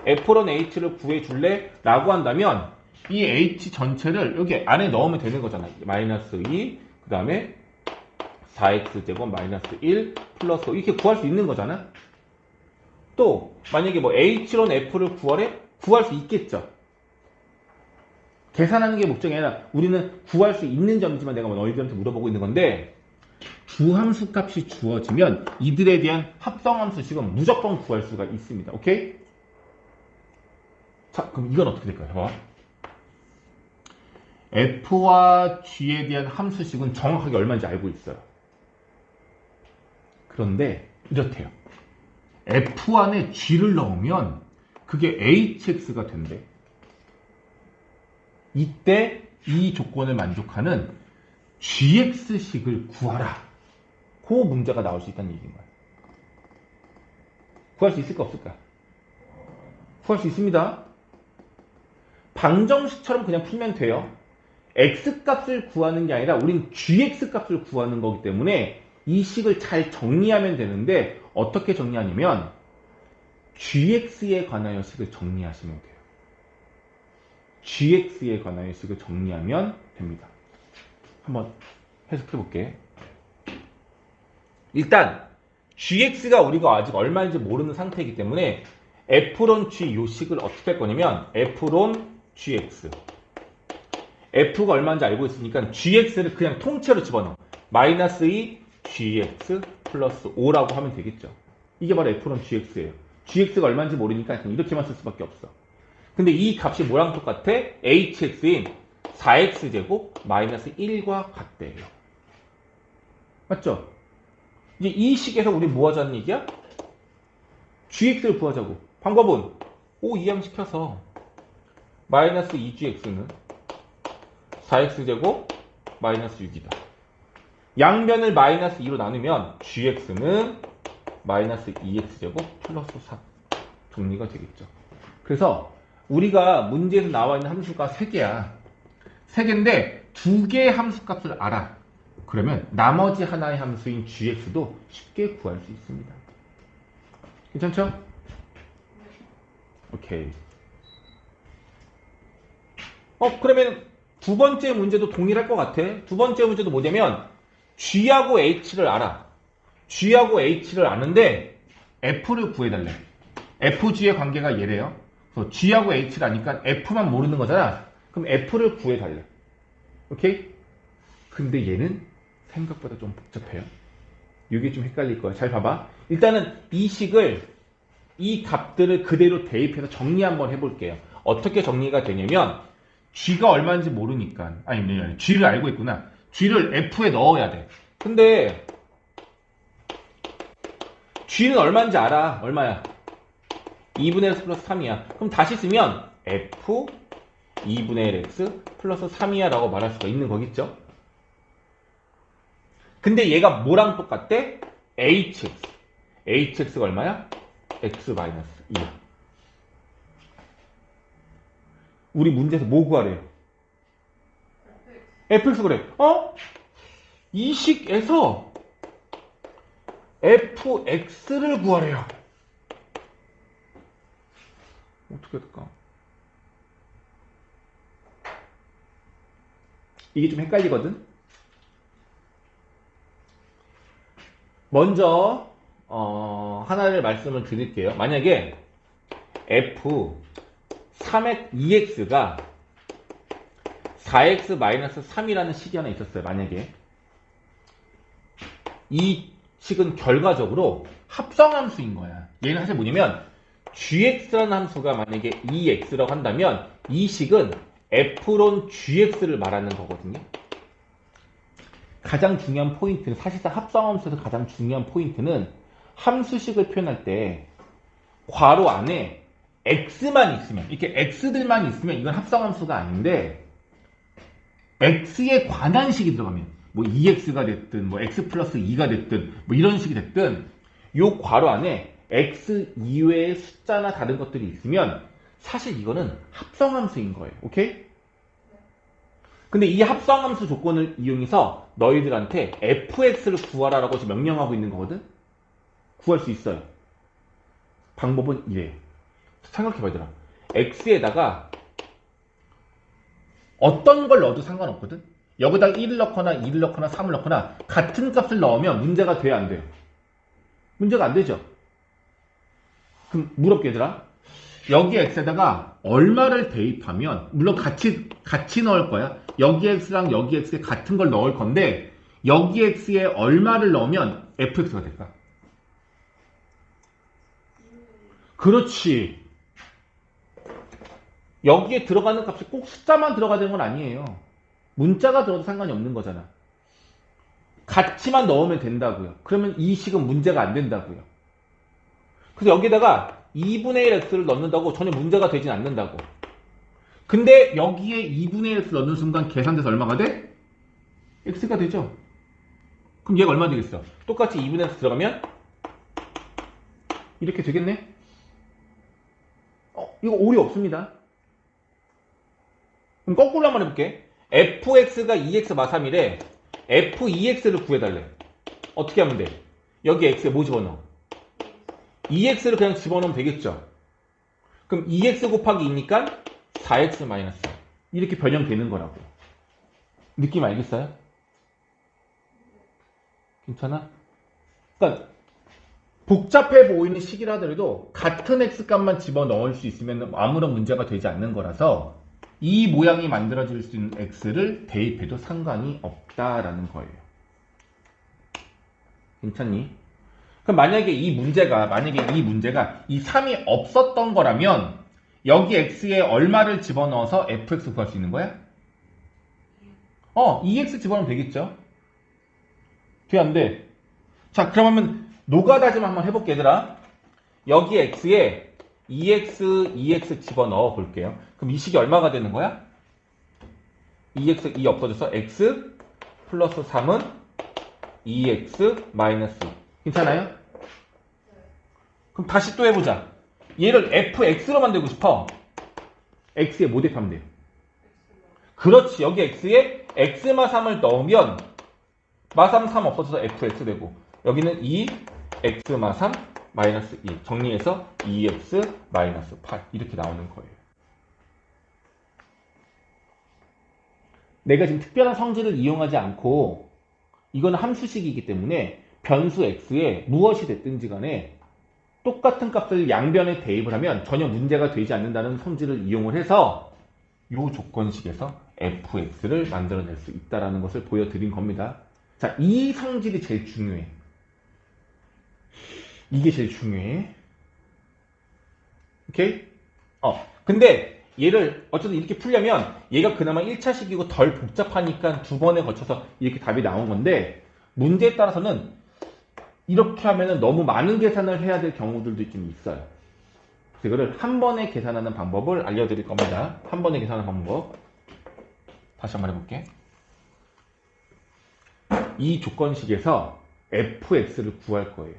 F론 H를 구해줄래? 라고 한다면 이 H 전체를 여기 안에 넣으면 되는 거잖아. 마이너스 2, 그 다음에 4x제곱 마이너스 1 플러스 5 이렇게 구할 수 있는 거잖아. 또 만약에 뭐 H론 F를 구하래? 구할 수 있겠죠. 계산하는 게 목적이 아니라 우리는 구할 수 있는 점이지만 내가 뭐 너희들한테 물어보고 있는 건데 주함수 값이 주어지면 이들에 대한 합성함수식은 무조건 구할 수가 있습니다. 오케이? 자, 그럼 이건 어떻게 될까요? 봐봐. F와 G에 대한 함수식은 정확하게 얼마인지 알고 있어요. 그런데 이렇대요. F 안에 G를 넣으면 그게 HX가 된대. 이때 이 조건을 만족하는 GX식을 구하라. 그 문제가 나올 수 있다는 얘기인 거야. 구할 수 있을까 없을까? 구할 수 있습니다. 방정식처럼 그냥 풀면 돼요. X값을 구하는 게 아니라 우린 GX값을 구하는 거기 때문에 이 식을 잘 정리하면 되는데 어떻게 정리하냐면 GX에 관하여 식을 정리하시면 돼요. GX에 관하여 식을 정리하면 됩니다. 한번 해석해 볼게. 일단 GX가 우리가 아직 얼마인지 모르는 상태이기 때문에 F론 G 요 식을 어떻게 할 거냐면 F론 GX F가 얼마인지 알고 있으니까 GX를 그냥 통째로 집어넣어. 마이너스 2 GX 플러스 5라고 하면 되겠죠. 이게 바로 F론 GX예요. GX가 얼마인지 모르니까 그냥 이렇게만 쓸 수밖에 없어. 근데 이 값이 뭐랑 똑같아? HX인 4x제곱 마이너스 1과 같대요. 맞죠? 이제 이 식에서 우리 뭐 하자는 얘기야? GX를 구하자고. 방법은 5 이항시켜서 마이너스 2GX는 4x제곱 마이너스 6이다. 양변을 마이너스 2로 나누면 GX는 마이너스 2x제곱 플러스 4 정리가 되겠죠. 그래서 우리가 문제에서 나와 있는 함수가 3개야. 3개인데 2개의 함수값을 알아. 그러면 나머지 하나의 함수인 GX도 쉽게 구할 수 있습니다. 괜찮죠? 오케이. 그러면 두 번째 문제도 동일할 것 같아. 두 번째 문제도 뭐냐면 G하고 H를 알아. G하고 H를 아는데 F를 구해달래. FG의 관계가 얘래요. 그래서 G하고 H를 아니까 F만 모르는 거잖아. 그럼 F를 구해달래. 오케이? 근데 얘는 생각보다 좀 복잡해요. 이게 좀 헷갈릴 거야. 잘 봐봐. 일단은 이 식을 이 값들을 그대로 대입해서 정리 한번 해볼게요. 어떻게 정리가 되냐면 G가 얼마인지 모르니까 아니 G를 알고 있구나. G를 F에 넣어야 돼. 근데 G는 얼마인지 알아. 얼마야? 2분의 1 플러스 3이야. 그럼 다시 쓰면 F 2분의 1 X 플러스 3이야 라고 말할 수가 있는 거겠죠? 근데 얘가 뭐랑 똑같대? HX. HX가 얼마야? X 마이너스 2야. 우리 문제에서 뭐 구하래요? fx 그래. 이 식에서 fx를 구하래요. 어떻게 될까? 이게 좀 헷갈리거든? 먼저 하나를 말씀을 드릴게요. 만약에 f 2x가 4x-3이라는 식이 하나 있었어요. 만약에 이 식은 결과적으로 합성함수인 거야. 얘는 사실 뭐냐면 gx라는 함수가 만약에 2x라고 한다면 이 식은 f론 gx를 말하는 거거든요. 가장 중요한 포인트는 사실상 합성함수에서 가장 중요한 포인트는 함수식을 표현할 때 괄호 안에 x만 있으면 이렇게 x들만 있으면 이건 합성함수가 아닌데 x에 관한 식이 들어가면 뭐 2x가 됐든 뭐 x 플러스 2가 됐든 뭐 이런 식이 됐든 요 괄호 안에 x 이외의 숫자나 다른 것들이 있으면 사실 이거는 합성함수인 거예요. 오케이? 근데 이 합성함수 조건을 이용해서 너희들한테 fx를 구하라라고 지금 명령하고 있는 거거든? 구할 수 있어요. 방법은 이래. 생각해봐, 얘들아. x에다가 어떤 걸 넣어도 상관없거든? 여기다 1을 넣거나 2를 넣거나 3을 넣거나 같은 값을 넣으면 문제가 돼야 안 돼요? 문제가 안 되죠? 그럼 물어볼게, 얘들아. 여기 x에다가 얼마를 대입하면, 물론 같이 넣을 거야. 여기 x랑 여기 x에 같은 걸 넣을 건데, 여기 x에 얼마를 넣으면 fx가 될까? 그렇지. 여기에 들어가는 값이 꼭 숫자만 들어가야 되는 건 아니에요. 문자가 들어도 상관이 없는 거잖아. 같이만 넣으면 된다고요. 그러면 이 식은 문제가 안 된다고요. 그래서 여기다가 2분의 1x를 넣는다고 전혀 문제가 되진 않는다고. 근데 여기에 2분의 1x 넣는 순간 계산돼서 얼마가 돼? x가 되죠. 그럼 얘가 얼마 되겠어? 똑같이 2분의 1x 들어가면 이렇게 되겠네? 이거 오류 없습니다. 그럼 거꾸로 한번 해볼게. fx가 2x 마3이래. f2x를 구해달래. 어떻게 하면 돼? 여기 x에 뭐 집어넣어? 2x를 그냥 집어넣으면 되겠죠. 그럼 2x 곱하기 2니까 4x 마이너스 이렇게 변형되는 거라고. 느낌 알겠어요? 괜찮아? 그러니까 복잡해 보이는 식이라 하더라도 같은 x 값만 집어넣을 수 있으면 아무런 문제가 되지 않는 거라서 이 모양이 만들어질 수 있는 x를 대입해도 상관이 없다라는 거예요. 괜찮니? 그럼 만약에 이 문제가 이 3이 없었던 거라면 여기 x에 얼마를 집어넣어서 fx 구할 수 있는 거야? 2x 집어넣으면 되겠죠? 돼, 안 돼? 자, 그러면 노가다즘 한번 해볼게, 얘들아. 여기 x에 2x 집어넣어 볼게요. 그럼 이 식이 얼마가 되는 거야? 2x, 2 없어져서 x 플러스 3은 2x 마이너스 2. 괜찮아요? 그럼 다시 또 해보자. 얘를 fx로 만들고 싶어. x에 뭐 대입하면 돼요? 그렇지. 여기 x에 x마 3을 넣으면 마3 3 없어져서 fx 되고 여기는 2 x마 3 마이너스 2 정리해서 2x 마이너스 8 이렇게 나오는 거예요. 내가 지금 특별한 성질을 이용하지 않고 이건 함수식이기 때문에 변수 x에 무엇이 됐든지 간에 똑같은 값을 양변에 대입을 하면 전혀 문제가 되지 않는다는 성질을 이용을 해서 이 조건식에서 fx를 만들어낼 수 있다는 것을 보여드린 겁니다. 자, 이 성질이 제일 중요해. 이게 제일 중요해. 오케이? 근데 얘를 어쨌든 이렇게 풀려면 얘가 그나마 1차식이고 덜 복잡하니까 두 번에 걸쳐서 이렇게 답이 나온 건데 문제에 따라서는 이렇게 하면 너무 많은 계산을 해야 될 경우들도 좀 있어요. 이거를 한 번에 계산하는 방법을 알려드릴 겁니다. 한 번에 계산하는 방법. 다시 한번 해볼게. 이 조건식에서 fx를 구할 거예요.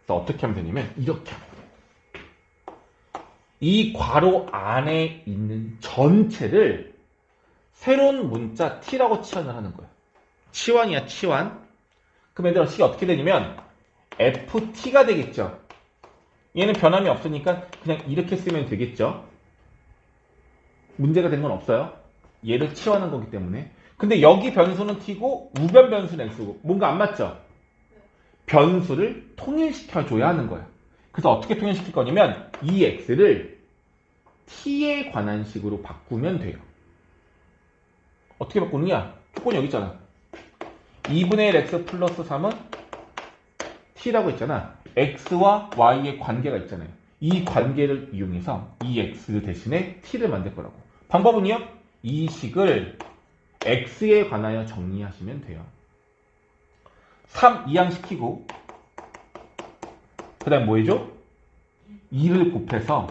그래서 어떻게 하면 되냐면 이렇게 하면 돼요. 이 괄호 안에 있는 전체를 새로운 문자 t라고 치환을 하는 거예요. 치환이야, 치환. 그럼 얘들아, 식이 어떻게 되냐면 ft가 되겠죠. 얘는 변함이 없으니까 그냥 이렇게 쓰면 되겠죠. 문제가 된 건 없어요. 얘를 치환한 거기 때문에. 근데 여기 변수는 t고 우변 변수는 x고 뭔가 안 맞죠? 변수를 통일시켜줘야 하는 거야. 그래서 어떻게 통일시킬 거냐면 이 x를 t에 관한 식으로 바꾸면 돼요. 어떻게 바꾸느냐? 조건이 여기 있잖아. 2분의 1 x 플러스 3은 t라고 있잖아. x와 y의 관계가 있잖아요. 이 관계를 이용해서 이 x 대신에 t를 만들 거라고. 방법은요? 이 식을 x에 관하여 정리하시면 돼요. 3 이항시키고 그 다음 뭐 해줘? 2를 곱해서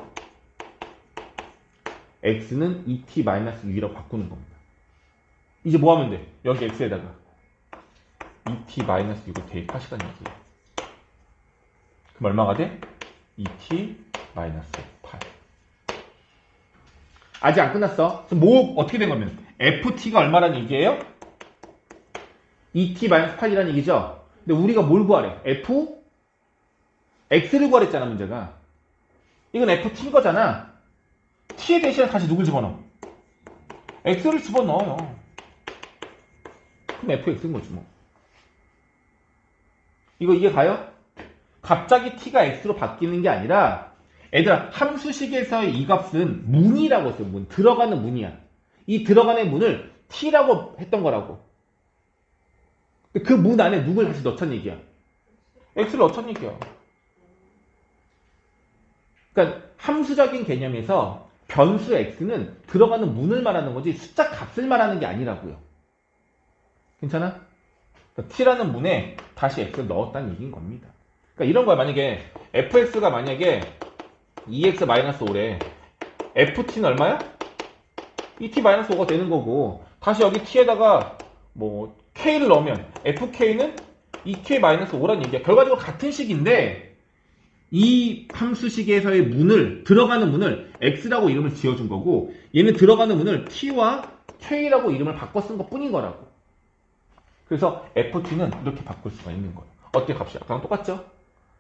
x는 2t-6이라고 바꾸는 겁니다. 이제 뭐 하면 돼? 여기 x에다가 2t-6을 대입하시라는 얘기예요. 그럼 얼마가 돼? 2t 마이너스 8. 아직 안 끝났어. 그럼 뭐 어떻게 된 거면 ft가 얼마란 얘기예요? 2t 마이너스 8이라는 얘기죠. 근데 우리가 뭘 구하래? x를 구하랬잖아 문제가. 이건 ft인 거잖아. t에 대신에 다시 누굴 집어넣어? x를 집어넣어요. 그럼 fx인 거지 뭐. 이거 이해 가요? 갑자기 t가 x로 바뀌는 게 아니라 얘들아 함수식에서의 이 값은 문이라고 했어요. 문. 들어가는 문이야. 이 들어가는 문을 t라고 했던 거라고. 그 문 안에 누굴 다시 넣자는 얘기야. x를 넣자는 얘기야. 그러니까 함수적인 개념에서 변수 x는 들어가는 문을 말하는 거지 숫자 값을 말하는 게 아니라고요. 괜찮아? 그러니까 t라는 문에 다시 x를 넣었다는 얘기인 겁니다. 그러니까 이런 거야. 만약에 fx가 만약에 2x-5래. ft는 얼마야? 2t-5가 되는 거고 다시 여기 t에다가 뭐 k를 넣으면 fk는 2k-5라는 얘기야. 결과적으로 같은 식인데 이 함수식에서의 문을 들어가는 문을 x라고 이름을 지어준 거고 얘는 들어가는 문을 t와 k라고 이름을 바꿔 쓴 것 뿐인 거라고. 그래서 ft는 이렇게 바꿀 수가 있는 거예요. 어떻게 값이 아까랑 똑같죠?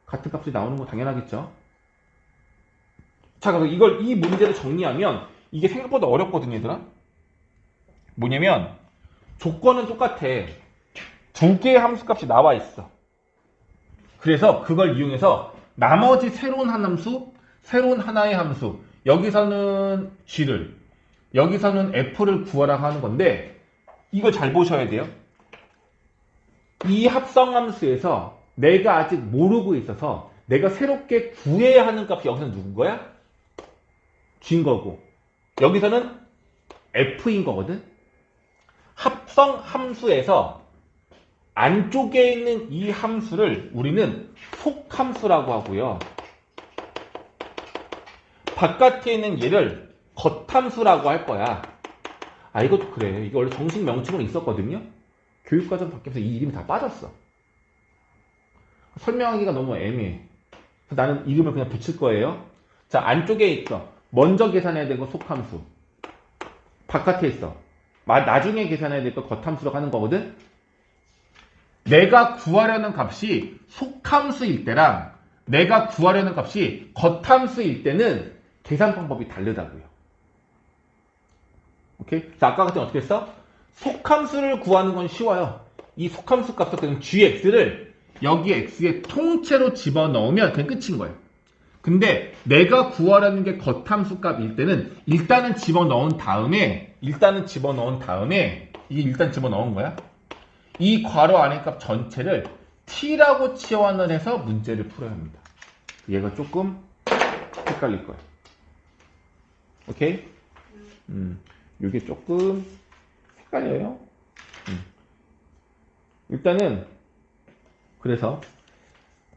같은 값이 나오는 거 당연하겠죠? 자, 그래서 이 문제를 정리하면 이게 생각보다 어렵거든요, 얘들아. 뭐냐면 조건은 똑같아. 두 개의 함수값이 나와 있어. 그래서 그걸 이용해서 나머지 새로운 한 함수, 새로운 하나의 함수, 여기서는 g를, 여기서는 f를 구하라 하는 건데 이걸 잘 보셔야 돼요. 이 합성함수에서 내가 아직 모르고 있어서 내가 새롭게 구해야 하는 값이 여기서는 누군 거야? g인 거고 여기서는 f인 거거든. 합성함수에서 안쪽에 있는 이 함수를 우리는 속함수라고 하고요. 바깥에 있는 얘를 겉함수라고 할 거야. 아, 이것도 그래. 이게 원래 정식 명칭으로 있었거든요. 교육과정 바뀌면서 이 이름이 다 빠졌어. 설명하기가 너무 애매해. 나는 이름을 그냥 붙일 거예요. 자, 안쪽에 있어. 먼저 계산해야 되는 건 속함수. 바깥에 있어. 나중에 계산해야 될 거 겉함수라고 하는 거거든. 내가 구하려는 값이 속함수일 때랑 내가 구하려는 값이 겉함수일 때는 계산 방법이 다르다고요. 오케이? 자, 아까 같은 어떻게 했어? 속함수를 구하는 건 쉬워요. 이 속함수 값을 그냥 gx를 여기 x의 통째로 집어넣으면 그냥 끝인 거예요. 근데 내가 구하려는 게 겉함수 값일 때는 일단은 집어넣은 다음에 이게 일단 집어넣은 거야. 이 괄호 안의 값 전체를 t라고 치환을 해서 문제를 풀어야 합니다. 얘가 조금 헷갈릴 거야. 오케이? 이게 조금 헷갈려요. 일단은 그래서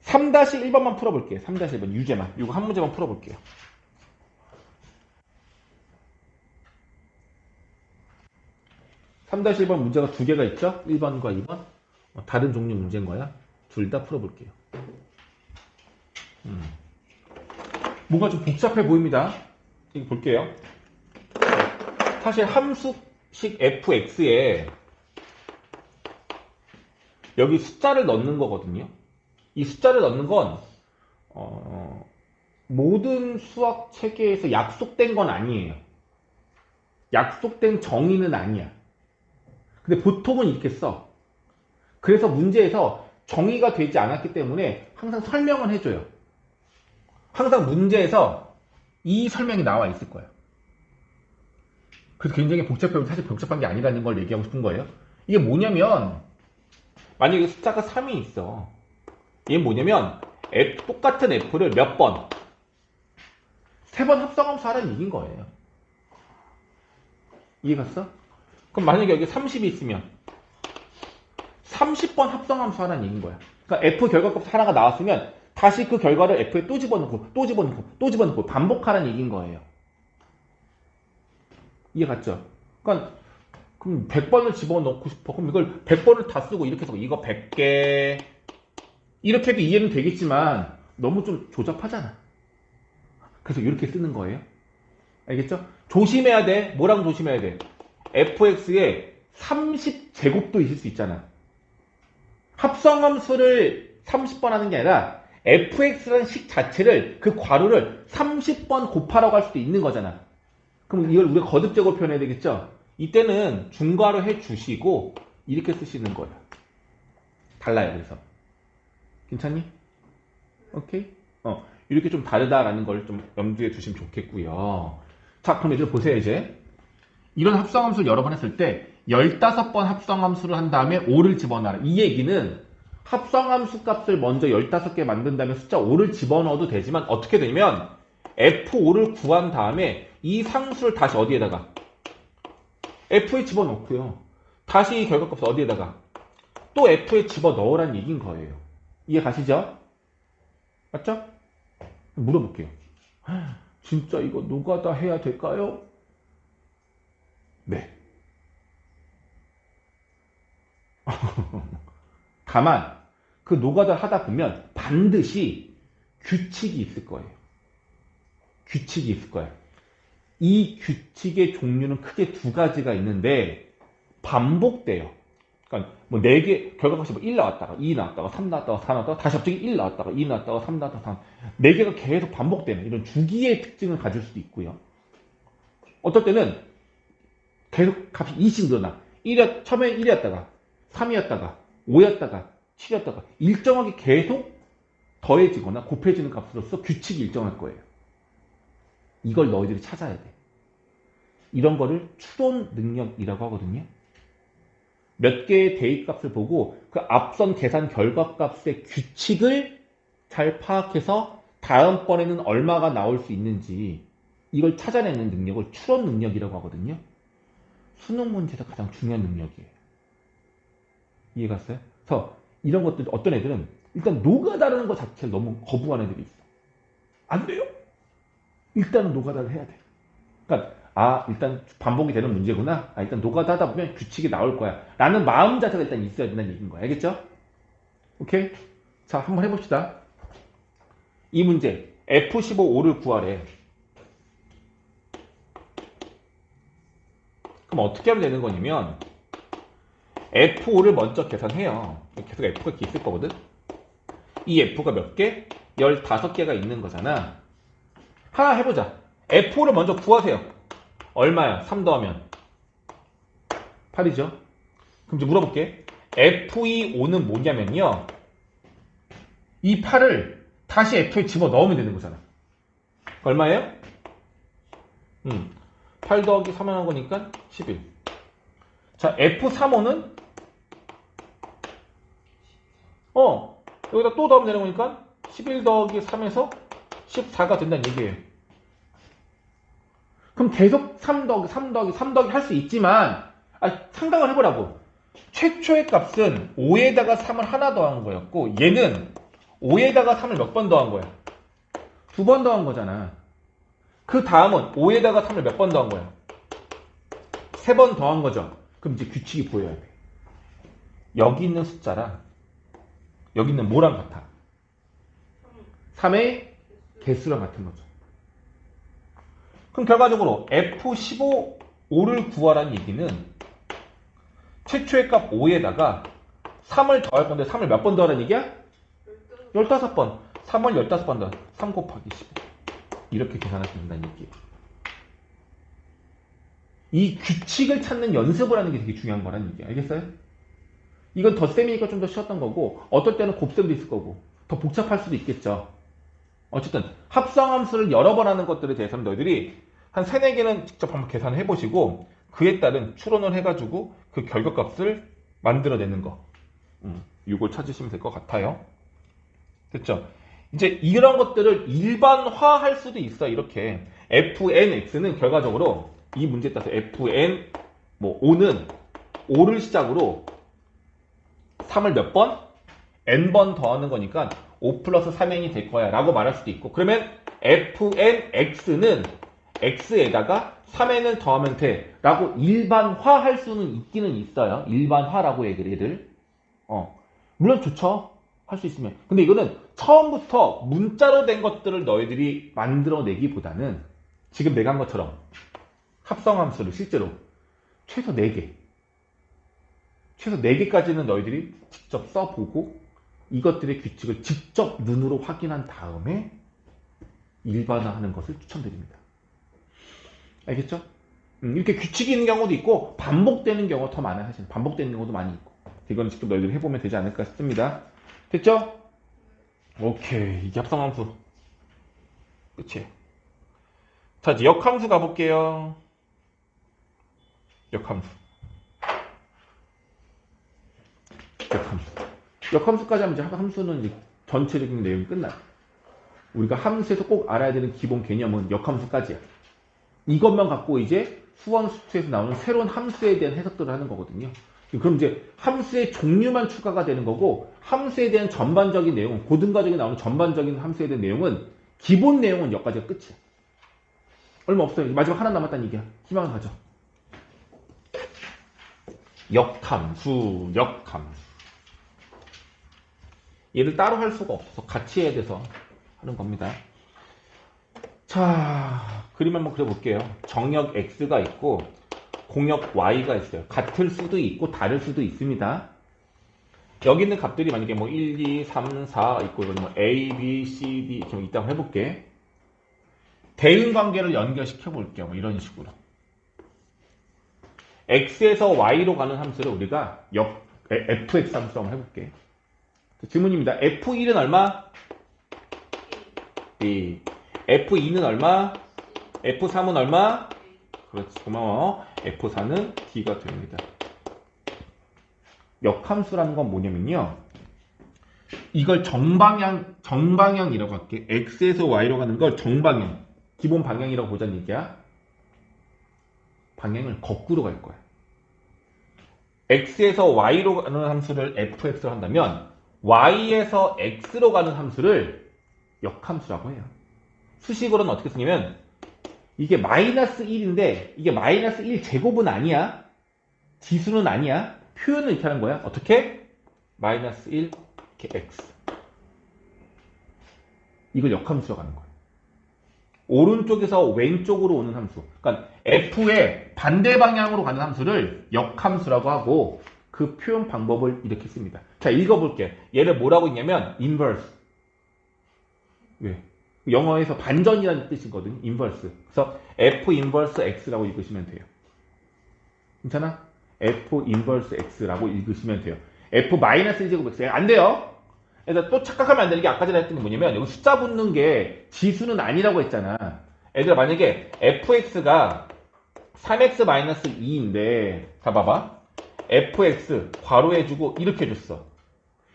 3-1번만 풀어볼게요. 3-1번 유제만. 이거 한 문제만 풀어볼게요. (3-1번) 문제가 두 개가 있죠? 1번과 2번. 다른 종류 문제인 거야. 둘 다 풀어볼게요. 뭔가 좀 복잡해 보입니다. 이거 볼게요. 사실 함수식 fx에 여기 숫자를 넣는 거거든요. 이 숫자를 넣는 건 모든 수학 체계에서 약속된 건 아니에요. 약속된 정의는 아니야. 근데 보통은 이렇게 써. 그래서 문제에서 정의가 되지 않았기 때문에 항상 설명을 해줘요. 항상 문제에서 이 설명이 나와 있을 거예요. 그래서 굉장히 복잡해요. 사실 복잡한 게 아니라는 걸 얘기하고 싶은 거예요. 이게 뭐냐면 만약에 숫자가 3이 있어. 얘는 뭐냐면 똑같은 f를 몇 번? 3번 합성함수 하라는 얘기인 거예요. 이해 갔어? 그럼 만약에 여기 30이 있으면 30번 합성함수 하라는 얘기인 거야. 그러니까 f 결과값 하나가 나왔으면 다시 그 결과를 f에 또 집어넣고 또 집어넣고 또 집어넣고 반복하라는 얘기인 거예요. 이해 갔죠? 그러니까 그럼 100번을 집어넣고 싶어. 그럼 이걸 100번을 다 쓰고 이렇게 해서 이거 100개 이렇게 해도 이해는 되겠지만 너무 좀 조잡하잖아. 그래서 이렇게 쓰는 거예요. 알겠죠? 조심해야 돼. 뭐랑 조심해야 돼? fx에 30제곱도 있을 수 있잖아. 합성함수를 30번 하는 게 아니라 fx라는 식 자체를 그 괄호를 30번 곱하라고 할 수도 있는 거잖아. 그럼 이걸 우리가 거듭적으로 표현해야 되겠죠? 이때는 중괄호 해주시고 이렇게 쓰시는 거예요. 달라요. 그래서 괜찮니? 오케이? 이렇게 좀 다르다라는 걸 좀 염두에 두시면 좋겠고요. 자, 그럼 이제 보세요. 이제 이런 합성함수를 여러 번 했을 때 15번 합성함수를 한 다음에 5를 집어넣어라. 이 얘기는 합성함수 값을 먼저 15개 만든 다음에 숫자 5를 집어넣어도 되지만 어떻게 되냐면 F5를 구한 다음에 이 상수를 다시 어디에다가 F에 집어넣고요. 다시 이 결과값을 어디에다가 또 F에 집어넣으라는 얘기인 거예요. 이해 가시죠? 맞죠? 물어볼게요. 진짜 이거 노가다 해야 될까요? 네. 다만 그 노가다 하다 보면 반드시 규칙이 있을 거예요. 규칙이 있을 거예요. 이 규칙의 종류는 크게 두 가지가 있는데 반복돼요. 그러니까 뭐 4개 결과값이 뭐 1 나왔다가 2 나왔다가 3 나왔다가 4 나왔다가 다시 갑자기 1 나왔다가 2 나왔다가 3 나왔다가 3 4개가 계속 반복되는 이런 주기의 특징을 가질 수도 있고요. 어떨 때는 계속 값이 2씩 늘어나. 처음에 1이었다가 3이었다가 5였다가 7이었다가 일정하게 계속 더해지거나 곱해지는 값으로서 규칙이 일정할 거예요. 이걸 너희들이 찾아야 돼. 이런 거를 추론 능력이라고 하거든요. 몇 개의 대입값을 보고 그 앞선 계산 결과값의 규칙을 잘 파악해서 다음번에는 얼마가 나올 수 있는지 이걸 찾아내는 능력을 추론 능력이라고 하거든요. 수능 문제에서 가장 중요한 능력이에요. 이해갔어요? 그래서 이런 것들 어떤 애들은 일단 노가다라는 것 자체를 너무 거부하는 애들이 있어. 안 돼요. 일단은 노가다를 해야 돼. 그러니까 일단 반복이 되는 문제구나. 일단 노가다 하다 보면 규칙이 나올 거야. 라는 마음 자체가 일단 있어야 된다는 얘기인 거야. 알겠죠? 오케이? 자, 한번 해봅시다. 이 문제 F15를 구하래. 그럼 어떻게 하면 되는 거냐면 F5를 먼저 계산해요. 계속 F가 이렇게 있을 거거든. 이 F가 몇 개? 15개가 있는 거잖아. 하나 해보자. F5를 먼저 구하세요. 얼마야? 3 더하면 8이죠. 그럼 이제 물어볼게. F25는 뭐냐면요. 이 8을 다시 F에 집어넣으면 되는 거잖아. 얼마예요? 8 더하기 3 하는 거니까 11. 자, F35는 여기다 또 더하면 되는 거니까 11 더하기 3에서 14가 된다는 얘기예요. 그럼 계속 3 더하기 3 더하기 3 더하기 할 수 있지만 상당을 해보라고. 최초의 값은 5에다가 3을 하나 더한 거였고 얘는 5에다가 3을 몇 번 더한 거야? 2번 더한 거잖아. 그 다음은 5에다가 3을 몇 번 더한 거야? 3번 더한 거죠. 그럼 이제 규칙이 보여야 돼. 여기 있는 숫자랑 여기 있는 뭐랑 같아? 3의 개수랑 같은 거죠. 그럼 결과적으로 F15를 구하라는 얘기는 최초의 값 5에다가 3을 더할 건데 3을 몇 번 더하라는 얘기야? 15번. 3을 15번 더. 3 곱하기 15. 이렇게 계산할 수 있다는 얘기예요. 이 규칙을 찾는 연습을 하는 게 되게 중요한 거라는 얘기야. 알겠어요? 이건 덧셈이니까 좀 더 쉬웠던 거고 어떨 때는 곱셈도 있을 거고 더 복잡할 수도 있겠죠. 어쨌든 합성함수를 여러 번 하는 것들에 대해서는 너희들이 한 3, 4개는 직접 한번 계산을 해보시고 그에 따른 추론을 해가지고 그 결과값을 만들어내는 거 이걸 찾으시면 될 것 같아요. 됐죠? 이제 이런 것들을 일반화할 수도 있어. 이렇게 fnx는 결과적으로 이 문제에 따라서 fn 5는 5를 시작으로 3을 몇 번? n번 더하는 거니까 5 플러스 3n이 될 거야 라고 말할 수도 있고 그러면 fnx는 x에다가 3n을 더하면 돼 라고 일반화할 수는 있기는 있어요. 일반화라고 얘기를 애들 물론 좋죠. 할 수 있으면. 근데 이거는 처음부터 문자로 된 것들을 너희들이 만들어내기보다는 지금 내가 한 것처럼 합성함수를 실제로 최소 4개, 최소 4개까지는 너희들이 직접 써보고 이것들의 규칙을 직접 눈으로 확인한 다음에 일반화하는 것을 추천드립니다. 알겠죠? 이렇게 규칙이 있는 경우도 있고 반복되는 경우가 더 많아요. 사실 반복되는 경우도 많이 있고 이거는 직접 너희들이 해보면 되지 않을까 싶습니다. 됐죠? 오케이. 이게 합성함수 끝이에요. 자, 이제 역함수 가볼게요. 역함수. 역함수까지 하면 이제 함수는 이제 전체적인 내용이 끝나요. 우리가 함수에서 꼭 알아야 되는 기본 개념은 역함수까지야. 이것만 갖고 이제 수원 수투에서 나오는 새로운 함수에 대한 해석들을 하는 거거든요. 그럼 이제 함수의 종류만 추가가 되는 거고 함수에 대한 전반적인 내용, 고등과정에 나오는 전반적인 함수에 대한 내용은 기본 내용은 여기까지가 끝이야. 얼마 없어요. 마지막 하나 남았다는 얘기야. 희망을 가져. 역함수. 얘를 따로 할 수가 없어서 같이 해야 돼서 하는 겁니다. 자, 그림 한번 그려볼게요. 정역 X가 있고 공역 Y가 있어요. 같을 수도 있고 다를 수도 있습니다. 여기 있는 값들이 만약에 뭐 1, 2, 3, 4 있고 뭐 A, B, C, D 이렇게 이따 해볼게. 대응 관계를 연결시켜 볼게요. 뭐 이런 식으로. X에서 Y로 가는 함수를 우리가 fx 함수로 한번 해볼게. 질문입니다. F1은 얼마? B. F2는 얼마? F3은 얼마? 그렇지. 고마워. F4는 D가 됩니다. 역함수라는 건 뭐냐면요. 이걸 정방향이라고 할게. X에서 Y로 가는 걸 정방향. 기본 방향이라고 보자는 얘기야. 방향을 거꾸로 갈 거야. X에서 Y로 가는 함수를 fx로 한다면 Y에서 X로 가는 함수를 역함수라고 해요. 수식으로는 어떻게 쓰냐면 이게 마이너스 1인데 이게 마이너스 1 제곱은 아니야. 지수는 아니야. 표현을 이렇게 하는 거야. 어떻게? 마이너스 1 이렇게 X. 이걸 역함수라고 하는 거야. 오른쪽에서 왼쪽으로 오는 함수. 그러니까 F의 반대 방향으로 가는 함수를 역함수라고 하고 그 표현 방법을 이렇게 씁니다. 자, 읽어볼게요. 얘를 뭐라고 했냐면 inverse. 왜? 영어에서 반전이라는 뜻이거든요. inverse. 그래서 F inverse X라고 읽으시면 돼요. 괜찮아? F inverse X라고 읽으시면 돼요. F 마이너스 1제곱 X. 안 돼요. 그래서 또 착각하면 안 되는 게 아까 전에 했던 게 뭐냐면 여기 숫자 붙는 게 지수는 아니라고 했잖아. 얘들아 만약에 fx가 3x-2인데 자 봐봐. fx 괄호해주고 이렇게 해줬어.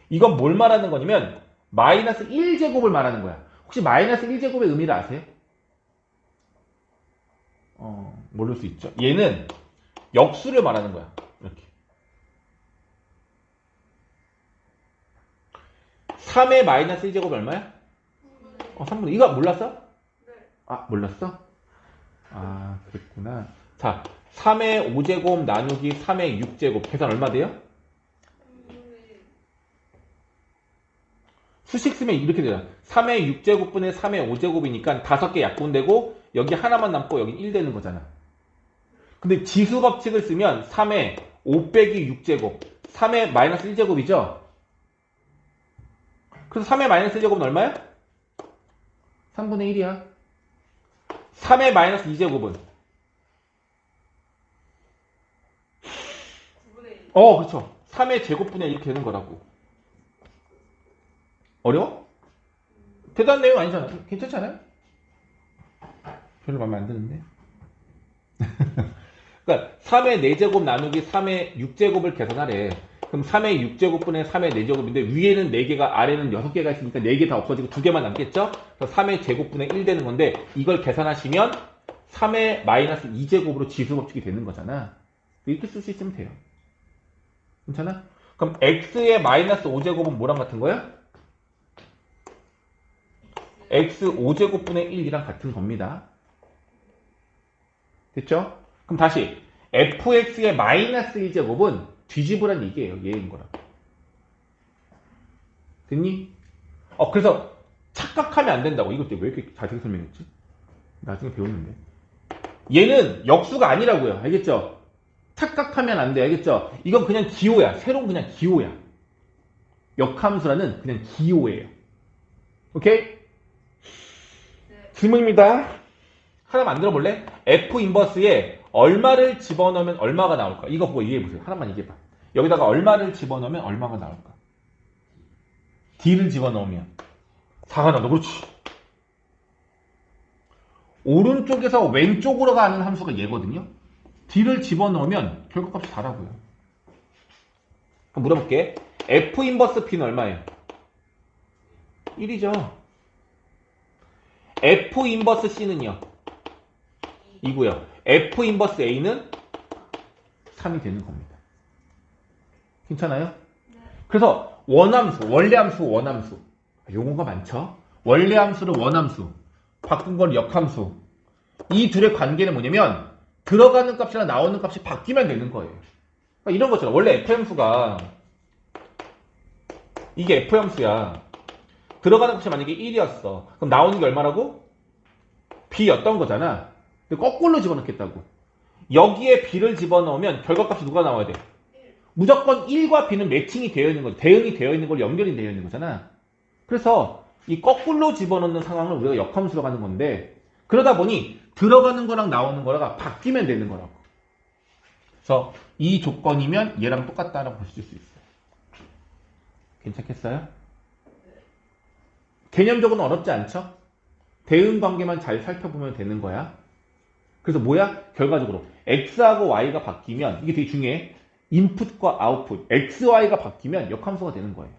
이건 뭘 말하는 거냐면 마이너스 1제곱을 말하는 거야. 혹시 마이너스 1제곱의 의미를 아세요? 모를 수 있죠. 얘는 역수를 말하는 거야. 이렇게. 3의 마이너스 1제곱이 얼마야? 3분의 2. 이거 몰랐어? 네. 아, 몰랐어? 아, 그랬구나. 자, 3의 5제곱 나누기 3의 6제곱. 계산 얼마 돼요? 수식 쓰면 이렇게 되잖아. 3의 6제곱분의 3의 5제곱이니까 5개 약분되고 여기 하나만 남고 여기 1 되는 거잖아. 근데 지수 법칙을 쓰면 3의 5 빼기 6제곱. 3의 마이너스 1제곱이죠? 그래서 3의 마이너스 1제곱은 얼마야? 3분의 1이야. 3의 마이너스 2제곱은? 9분의 1. 그렇죠. 3의 제곱분의 이렇게 되는 거라고. 어려워? 대단한 내용 아니잖아. 괜찮지 않아요? 별로 마음에 안 드는데. 그러니까 3의 4제곱 나누기 3의 6제곱을 계산하래. 그럼 3의 6제곱분의 3의 4제곱인데 위에는 4개가 아래는 6개가 있으니까 4개 다 없어지고 2개만 남겠죠? 그래서 3의 제곱분의 1 되는 건데 이걸 계산하시면 3의 마이너스 2제곱으로 지수 법칙이 되는 거잖아. 이렇게 쓸 수 있으면 돼요. 괜찮아? 그럼 x의 마이너스 5제곱은 뭐랑 같은 거야? x 5제곱분의 1이랑 같은 겁니다. 됐죠? 그럼 다시 fx의 마이너스 1제곱은 뒤집으란 얘기예요. 얘인 거랑. 됐니? 그래서 착각하면 안 된다고. 이것도 왜 이렇게 자세히 설명했지? 나중에 배웠는데. 얘는 역수가 아니라고요. 알겠죠? 착각하면 안 돼. 알겠죠? 이건 그냥 기호야. 새로운 그냥 기호야. 역함수라는 그냥 기호예요. 오케이? 네. 질문입니다. 하나 만들어 볼래? F 인버스에 얼마를 집어넣으면 얼마가 나올까? 이거 보고 이해해보세요. 하나만 얘기해봐. 여기다가 얼마를 집어넣으면 얼마가 나올까? D를 집어넣으면 4가 나온다. 그렇지. 오른쪽에서 왼쪽으로 가는 함수가 얘거든요. D를 집어넣으면 결과값이 4라고요. 그럼 물어볼게. F 인버스 P는 얼마예요? 1이죠. F 인버스 C는요? 2고요. F 인버스 A는 3이 되는 겁니다. 괜찮아요? 네. 그래서 원함수, 원래함수, 원함수. 용어가 많죠? 원래함수를 원함수, 바꾼 건 역함수. 이 둘의 관계는 뭐냐면 들어가는 값이랑 나오는 값이 바뀌면 되는 거예요. 그러니까 이런 거잖아. 원래 F함수가 이게 F함수야. 들어가는 값이 만약에 1이었어. 그럼 나오는 게 얼마라고? B였던 거잖아. 근데 거꾸로 집어넣겠다고. 여기에 B를 집어넣으면 결과값이 누가 나와야 돼? 1. 무조건 1과 B는 매칭이 되어 있는 거죠. 대응이 되어 있는 걸 연결이 되어 있는 거잖아. 그래서 이 거꾸로 집어넣는 상황을 우리가 역함수로 가는 건데 그러다 보니 들어가는 거랑 나오는 거랑 바뀌면 되는 거라고. 그래서 이 조건이면 얘랑 똑같다라고 보실 수 있어요. 괜찮겠어요? 개념적으로는 어렵지 않죠? 대응 관계만 잘 살펴보면 되는 거야. 그래서 뭐야? 결과적으로 x하고 y가 바뀌면 이게 되게 중요해. 인풋과 아웃풋 x, y가 바뀌면 역함수가 되는 거예요.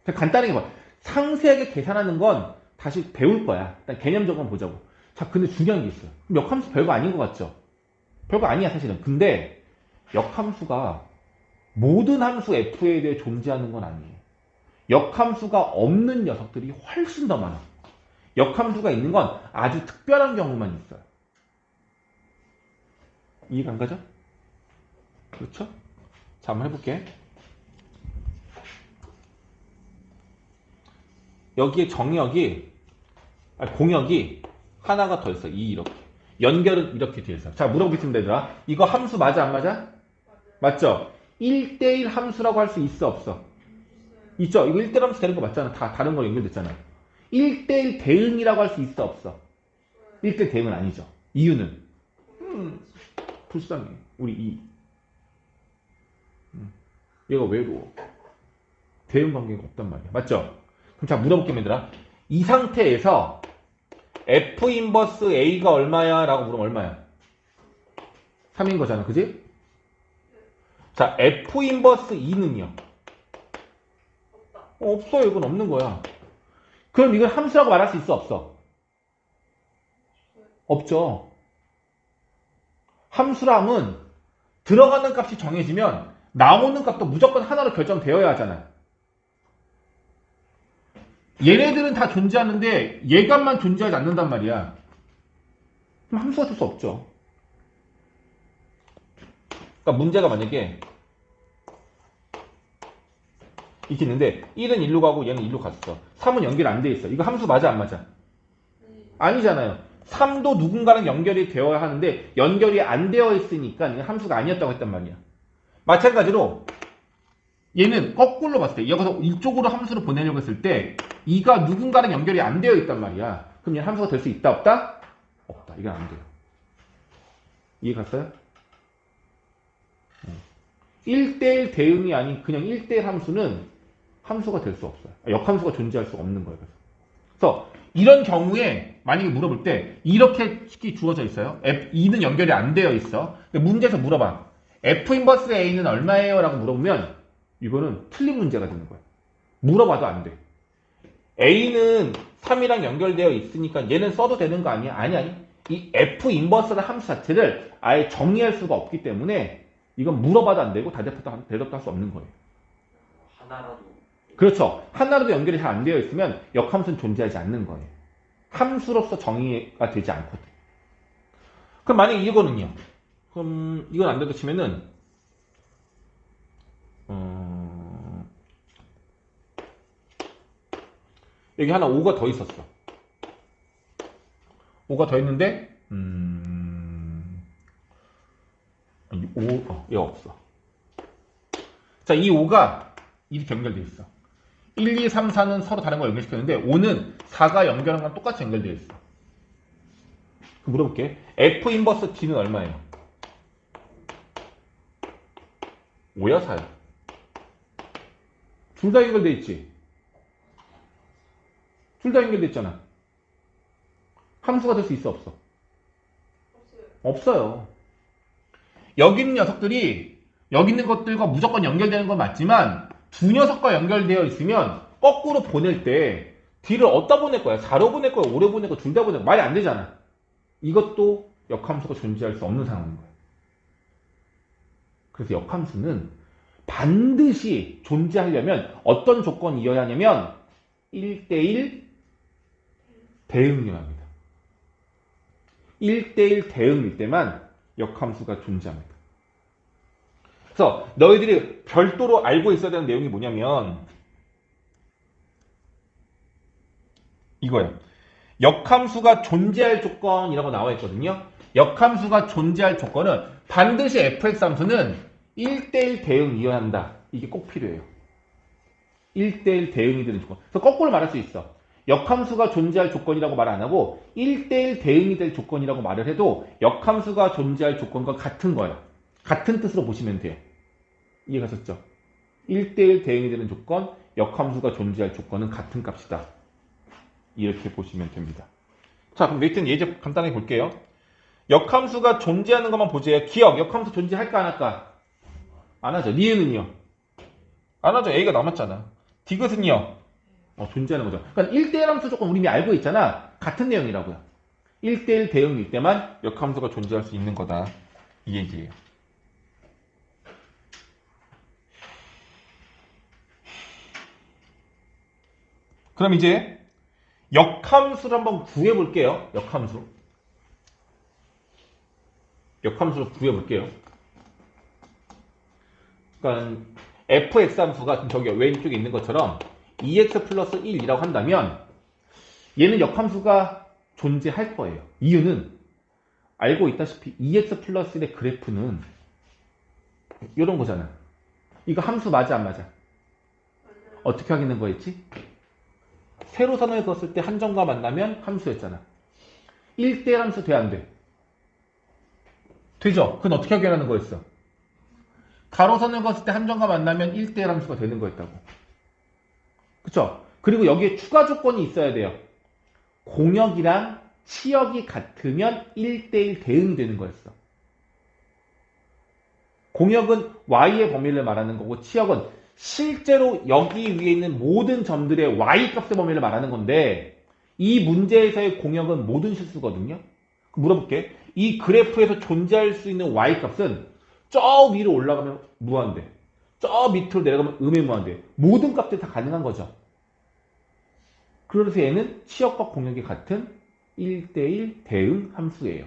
간단하게 봐. 상세하게 계산하는 건 다시 배울 거야. 일단 개념적으로 보자고. 자, 근데 중요한 게 있어요. 역함수 별거 아닌 것 같죠? 별거 아니야, 사실은. 근데 역함수가 모든 함수 f에 대해 존재하는 건 아니에요. 역함수가 없는 녀석들이 훨씬 더 많아. 역함수가 있는 건 아주 특별한 경우만 있어요. 이해가 안 가죠? 그렇죠? 자, 한번 해볼게. 여기에 공역이 하나가 더 있어. 이렇게. 연결은 이렇게 돼 있어. 자, 물어보겠습니다, 얘들아. 이거 함수 맞아, 안 맞아? 맞죠? 1대1 함수라고 할 수 있어, 없어? 있죠? 이거 1대1 함수 되는 거 맞잖아. 다 다른 거 연결됐잖아. 1대1 대응이라고 할 수 있어, 없어? 1대1 대응은 아니죠. 이유는? 불쌍해. 우리 2. 얘가 외로워. 대응 관계가 없단 말이야. 맞죠? 그럼 자, 물어볼게요, 얘들아. 이 상태에서 F 인버스 A가 얼마야? 라고 물으면 얼마야? 3인 거잖아. 그지? 자, F 인버스 2는요? 없다. 없어요. 이건 없는 거야. 그럼 이걸 함수라고 말할 수 있어? 없어? 없죠. 함수람은 들어가는 값이 정해지면 나오는 값도 무조건 하나로 결정되어야 하잖아. 얘네들은 다 존재하는데 얘값만 존재하지 않는단 말이야. 그럼 함수가 될 수 없죠. 그러니까 문제가 만약에 이렇게 있는데 1은 1로 가고 얘는 1로 갔어. 3은 연결 안 돼 있어. 이거 함수 맞아, 안 맞아? 아니잖아요. 3도 누군가랑 연결이 되어야 하는데 연결이 안 되어 있으니까 이건 함수가 아니었다고 했단 말이야. 마찬가지로 얘는 거꾸로 봤을 때 여기서 이쪽으로 함수를 보내려고 했을 때 2가 누군가랑 연결이 안 되어 있단 말이야. 그럼 얘는 함수가 될 수 있다, 없다? 없다. 이건 안 돼요. 이해 갔어요? 1대1 대응이 아닌 그냥 1대1 함수는 함수가 될 수 없어요. 역함수가 존재할 수 없는 거예요. 그래서 이런 경우에 만약에 물어볼 때 이렇게 쉽게 주어져 있어요. F2는 연결이 안 되어 있어. 근데 문제에서 물어봐. F 인버스 A는 얼마예요? 라고 물어보면 이거는 틀린 문제가 되는 거야. 물어봐도 안 돼. A는 3이랑 연결되어 있으니까 얘는 써도 되는 거 아니야? 아니. 이 F 인버스라는 함수 자체를 아예 정의할 수가 없기 때문에 이건 물어봐도 안 되고 대답도 할 수 없는 거예요. 하나라도 그렇죠. 하나라도 연결이 잘 안 되어 있으면 역함수는 존재하지 않는 거예요. 함수로서 정의가 되지 않거든. 그럼 만약에 이거는요. 그럼 이건 안 돼도 치면은 여기 하나 5가 더 있었어. 5가 더 있는데 5, 얘 없어. 자, 이 5가 이렇게 연결돼 있어. 1, 2, 3, 4는 서로 다른 걸 연결시켰는데 5는 4가 연결한 건 똑같이 연결되어 있어. 그럼 물어볼게. F 인버스 T는 얼마예요? 5야 4야? 둘 다 연결돼 있지? 둘 다 연결돼 있잖아. 함수가 될 수 있어 없어? 없어요. 없어요. 여기 있는 녀석들이 여기 있는 것들과 무조건 연결되는 건 맞지만 두 녀석과 연결되어 있으면 거꾸로 보낼 때 D를 어디다 보낼 거야? 4로 보낼 거야? 5로 보낼 거야? 둘 다 보낼 거야? 말이 안 되잖아. 이것도 역함수가 존재할 수 없는 상황인 거야. 그래서 역함수는 반드시 존재하려면 어떤 조건이어야 하냐면 1대1 대응이어야 합니다. 1대1 대응일 때만 역함수가 존재합니다. 그래서 너희들이 별도로 알고 있어야 되는 내용이 뭐냐면 이거예요. 역함수가 존재할 조건이라고 나와 있거든요. 역함수가 존재할 조건은 반드시 fx 함수는 1대1 대응이어야 한다. 이게 꼭 필요해요. 1대1 대응이 되는 조건. 그래서 거꾸로 말할 수 있어. 역함수가 존재할 조건이라고 말 안 하고 1대1 대응이 될 조건이라고 말을 해도 역함수가 존재할 조건과 같은 거예요. 같은 뜻으로 보시면 돼요. 이해가셨죠? 1대1 대응이 되는 조건, 역함수가 존재할 조건은 같은 값이다. 이렇게 보시면 됩니다. 자, 그럼 일단 예제 간단하게 볼게요. 역함수가 존재하는 것만 보세요. 기억, 역함수 존재할까 안 할까? 안 하죠. 니은은요? 안 하죠. A가 남았잖아. 디귿은요? 존재하는 거죠. 그러니까 1대1 함수 조건 우리 이미 알고 있잖아. 같은 내용이라고요. 1대1 대응일 때만 역함수가 존재할 수 있는 거다. 이 얘기예요. 그럼 이제 역함수를 한번 구해볼게요. 역함수를 구해볼게요. 그러니까 fx 함수가 지금 저기 왼쪽에 있는 것처럼 2x 플러스 1이라고 한다면 얘는 역함수가 존재할 거예요. 이유는 알고 있다시피 2x 플러스 1의 그래프는 이런 거잖아. 이거 함수 맞아 안 맞아? 맞아요. 어떻게 확인한 거였지? 세로선을 그었을 때 한 점과 만나면 함수였잖아. 1대1 함수 돼 안 돼? 되죠? 그건 어떻게 확인하는 거였어? 가로선을 그었을 때 한 점과 만나면 1대1 함수가 되는 거였다고. 그쵸? 그리고 여기에 추가 조건이 있어야 돼요. 공역이랑 치역이 같으면 1대1 대응이 되는 거였어. 공역은 y의 범위를 말하는 거고 치역은 실제로 여기 위에 있는 모든 점들의 y값의 범위를 말하는 건데 이 문제에서의 공역은 모든 실수거든요. 물어볼게. 이 그래프에서 존재할 수 있는 y값은 저 위로 올라가면 무한대. 저 밑으로 내려가면 음의 무한대. 모든 값들이 다 가능한 거죠. 그래서 얘는 치역과 공역이 같은 1대1 대응 함수예요.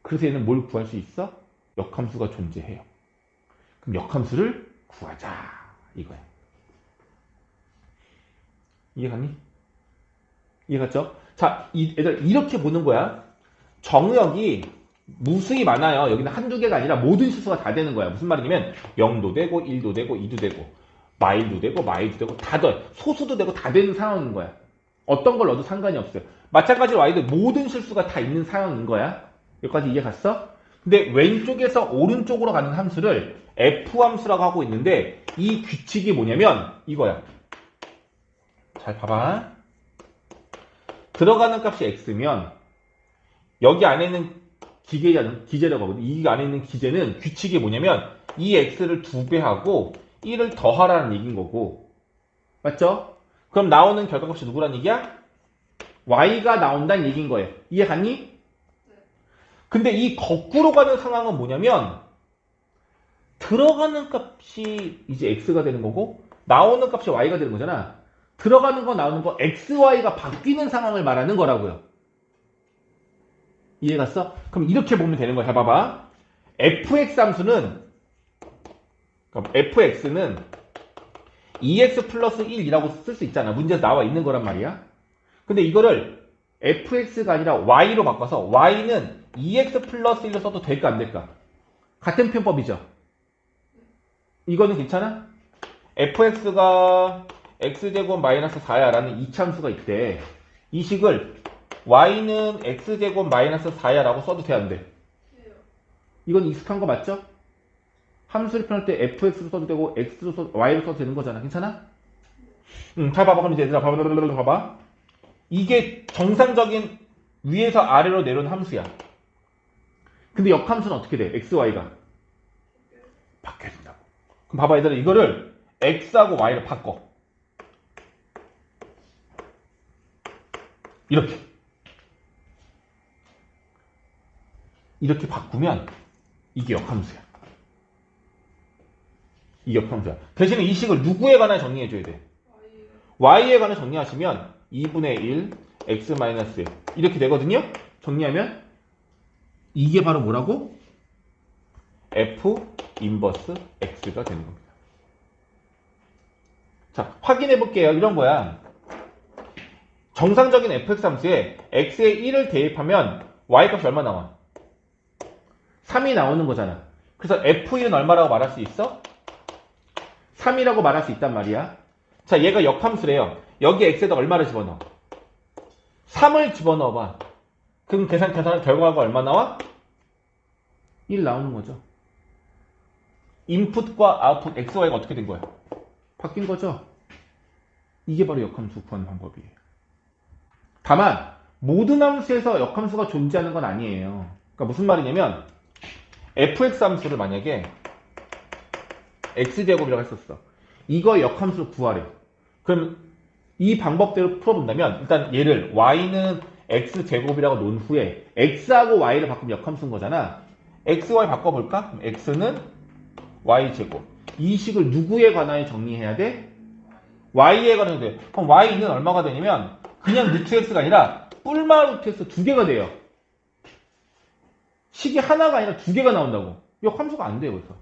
그래서 얘는 뭘 구할 수 있어? 역함수가 존재해요. 그럼 역함수를 구하자 이거야. 이해갔니? 이해갔죠? 자, 얘들 이렇게 보는 거야. 정의역이 무수히 많아요. 여기는 한두 개가 아니라 모든 실수가 다 되는 거야. 무슨 말이냐면 0도 되고 1도 되고 2도 되고 마일도 되고 마일도 되고 다 돼. 소수도 되고 다 되는 상황인 거야. 어떤 걸 넣어도 상관이 없어요. 마찬가지로 y도 모든 실수가 다 있는 상황인 거야. 여기까지 이해 갔어? 근데 왼쪽에서 오른쪽으로 가는 함수를 f함수라고 하고 있는데 이 규칙이 뭐냐면 이거야. 잘 봐봐. 들어가는 값이 x면 여기 안에 있는 기재라고 하거든. 이 안에 있는 기재는 규칙이 뭐냐면 이 x를 2배하고 1을 더하라는 얘기인 거고. 맞죠? 그럼 나오는 결과값이 누구란 얘기야? y가 나온다는 얘기인 거예요. 이해 갔니? 근데 이 거꾸로 가는 상황은 뭐냐면 들어가는 값이 이제 x가 되는 거고 나오는 값이 y가 되는 거잖아. 들어가는 거 나오는 거 xy가 바뀌는 상황을 말하는 거라고요. 이해 갔어? 그럼 이렇게 보면 되는 거야. 잘 봐봐. fx 함수는 그럼 fx는 2x 플러스 1이라고 쓸 수 있잖아. 문제에서 나와 있는 거란 말이야. 근데 이거를 fx가 아니라 y로 바꿔서 y는 2x 플러스 1로 써도 될까 안 될까? 같은 편법이죠. 이거는 괜찮아? fx가 x제곱 마이너스 4야 라는 이차함수가 있대. 이 식을 y는 x제곱 마이너스 4야 라고 써도 돼 안 돼? 돼요. 이건 익숙한 거 맞죠? 함수를 표현할 때 fx로 써도 되고 x로 y로 써도 되는 거잖아. 괜찮아? 잘 봐봐. 그럼 이제 얘들아 봐봐. 이게 정상적인 위에서 아래로 내려오는 함수야. 근데 역함수는 어떻게 돼? x, y가 바뀌어야 된다고. 그럼 봐봐 얘들아 이거를 x하고 y를 바꿔. 이렇게 바꾸면 이게 역함수야. 이 역함수야. 대신에 이 식을 누구에 관해 정리해줘야 돼? y에 관해 정리하시면 2분의 1 x-1 이렇게 되거든요. 정리하면 이게 바로 뭐라고? f 인버스 x가 되는 겁니다. 자, 확인해 볼게요. 이런 거야. 정상적인 fx 함수에 x에 1을 대입하면 y 값이 얼마 나와? 3이 나오는 거잖아. 그래서 f1은 얼마라고 말할 수 있어? 3이라고 말할 수 있단 말이야. 자, 얘가 역함수래요. 여기 x에다 얼마를 집어넣어? 3을 집어넣어봐. 그럼 계산 결과가 얼마 나와? 1 나오는 거죠. 인풋과 아웃풋 x, y가 어떻게 된 거야? 바뀐 거죠. 이게 바로 역함수 구하는 방법이에요. 다만 모든 함수에서 역함수가 존재하는 건 아니에요. 그러니까 무슨 말이냐면 fx 함수를 만약에 x제곱이라고 했었어. 이거 역함수를 구하래. 그럼 이 방법대로 풀어본다면 일단 얘를 y는 x제곱이라고 놓은 후에 x하고 y를 바꾸면 역함수인 거잖아. x, y 바꿔볼까? 그럼 x는 y제곱. 이 식을 누구에 관하여 정리해야 돼? y에 관하여 돼. 그럼 y는 얼마가 되냐면 그냥 루트 x가 아니라 뿔마 루트 x 두 개가 돼요. 식이 하나가 아니라 두 개가 나온다고. 역함수가 안 돼요. 그래서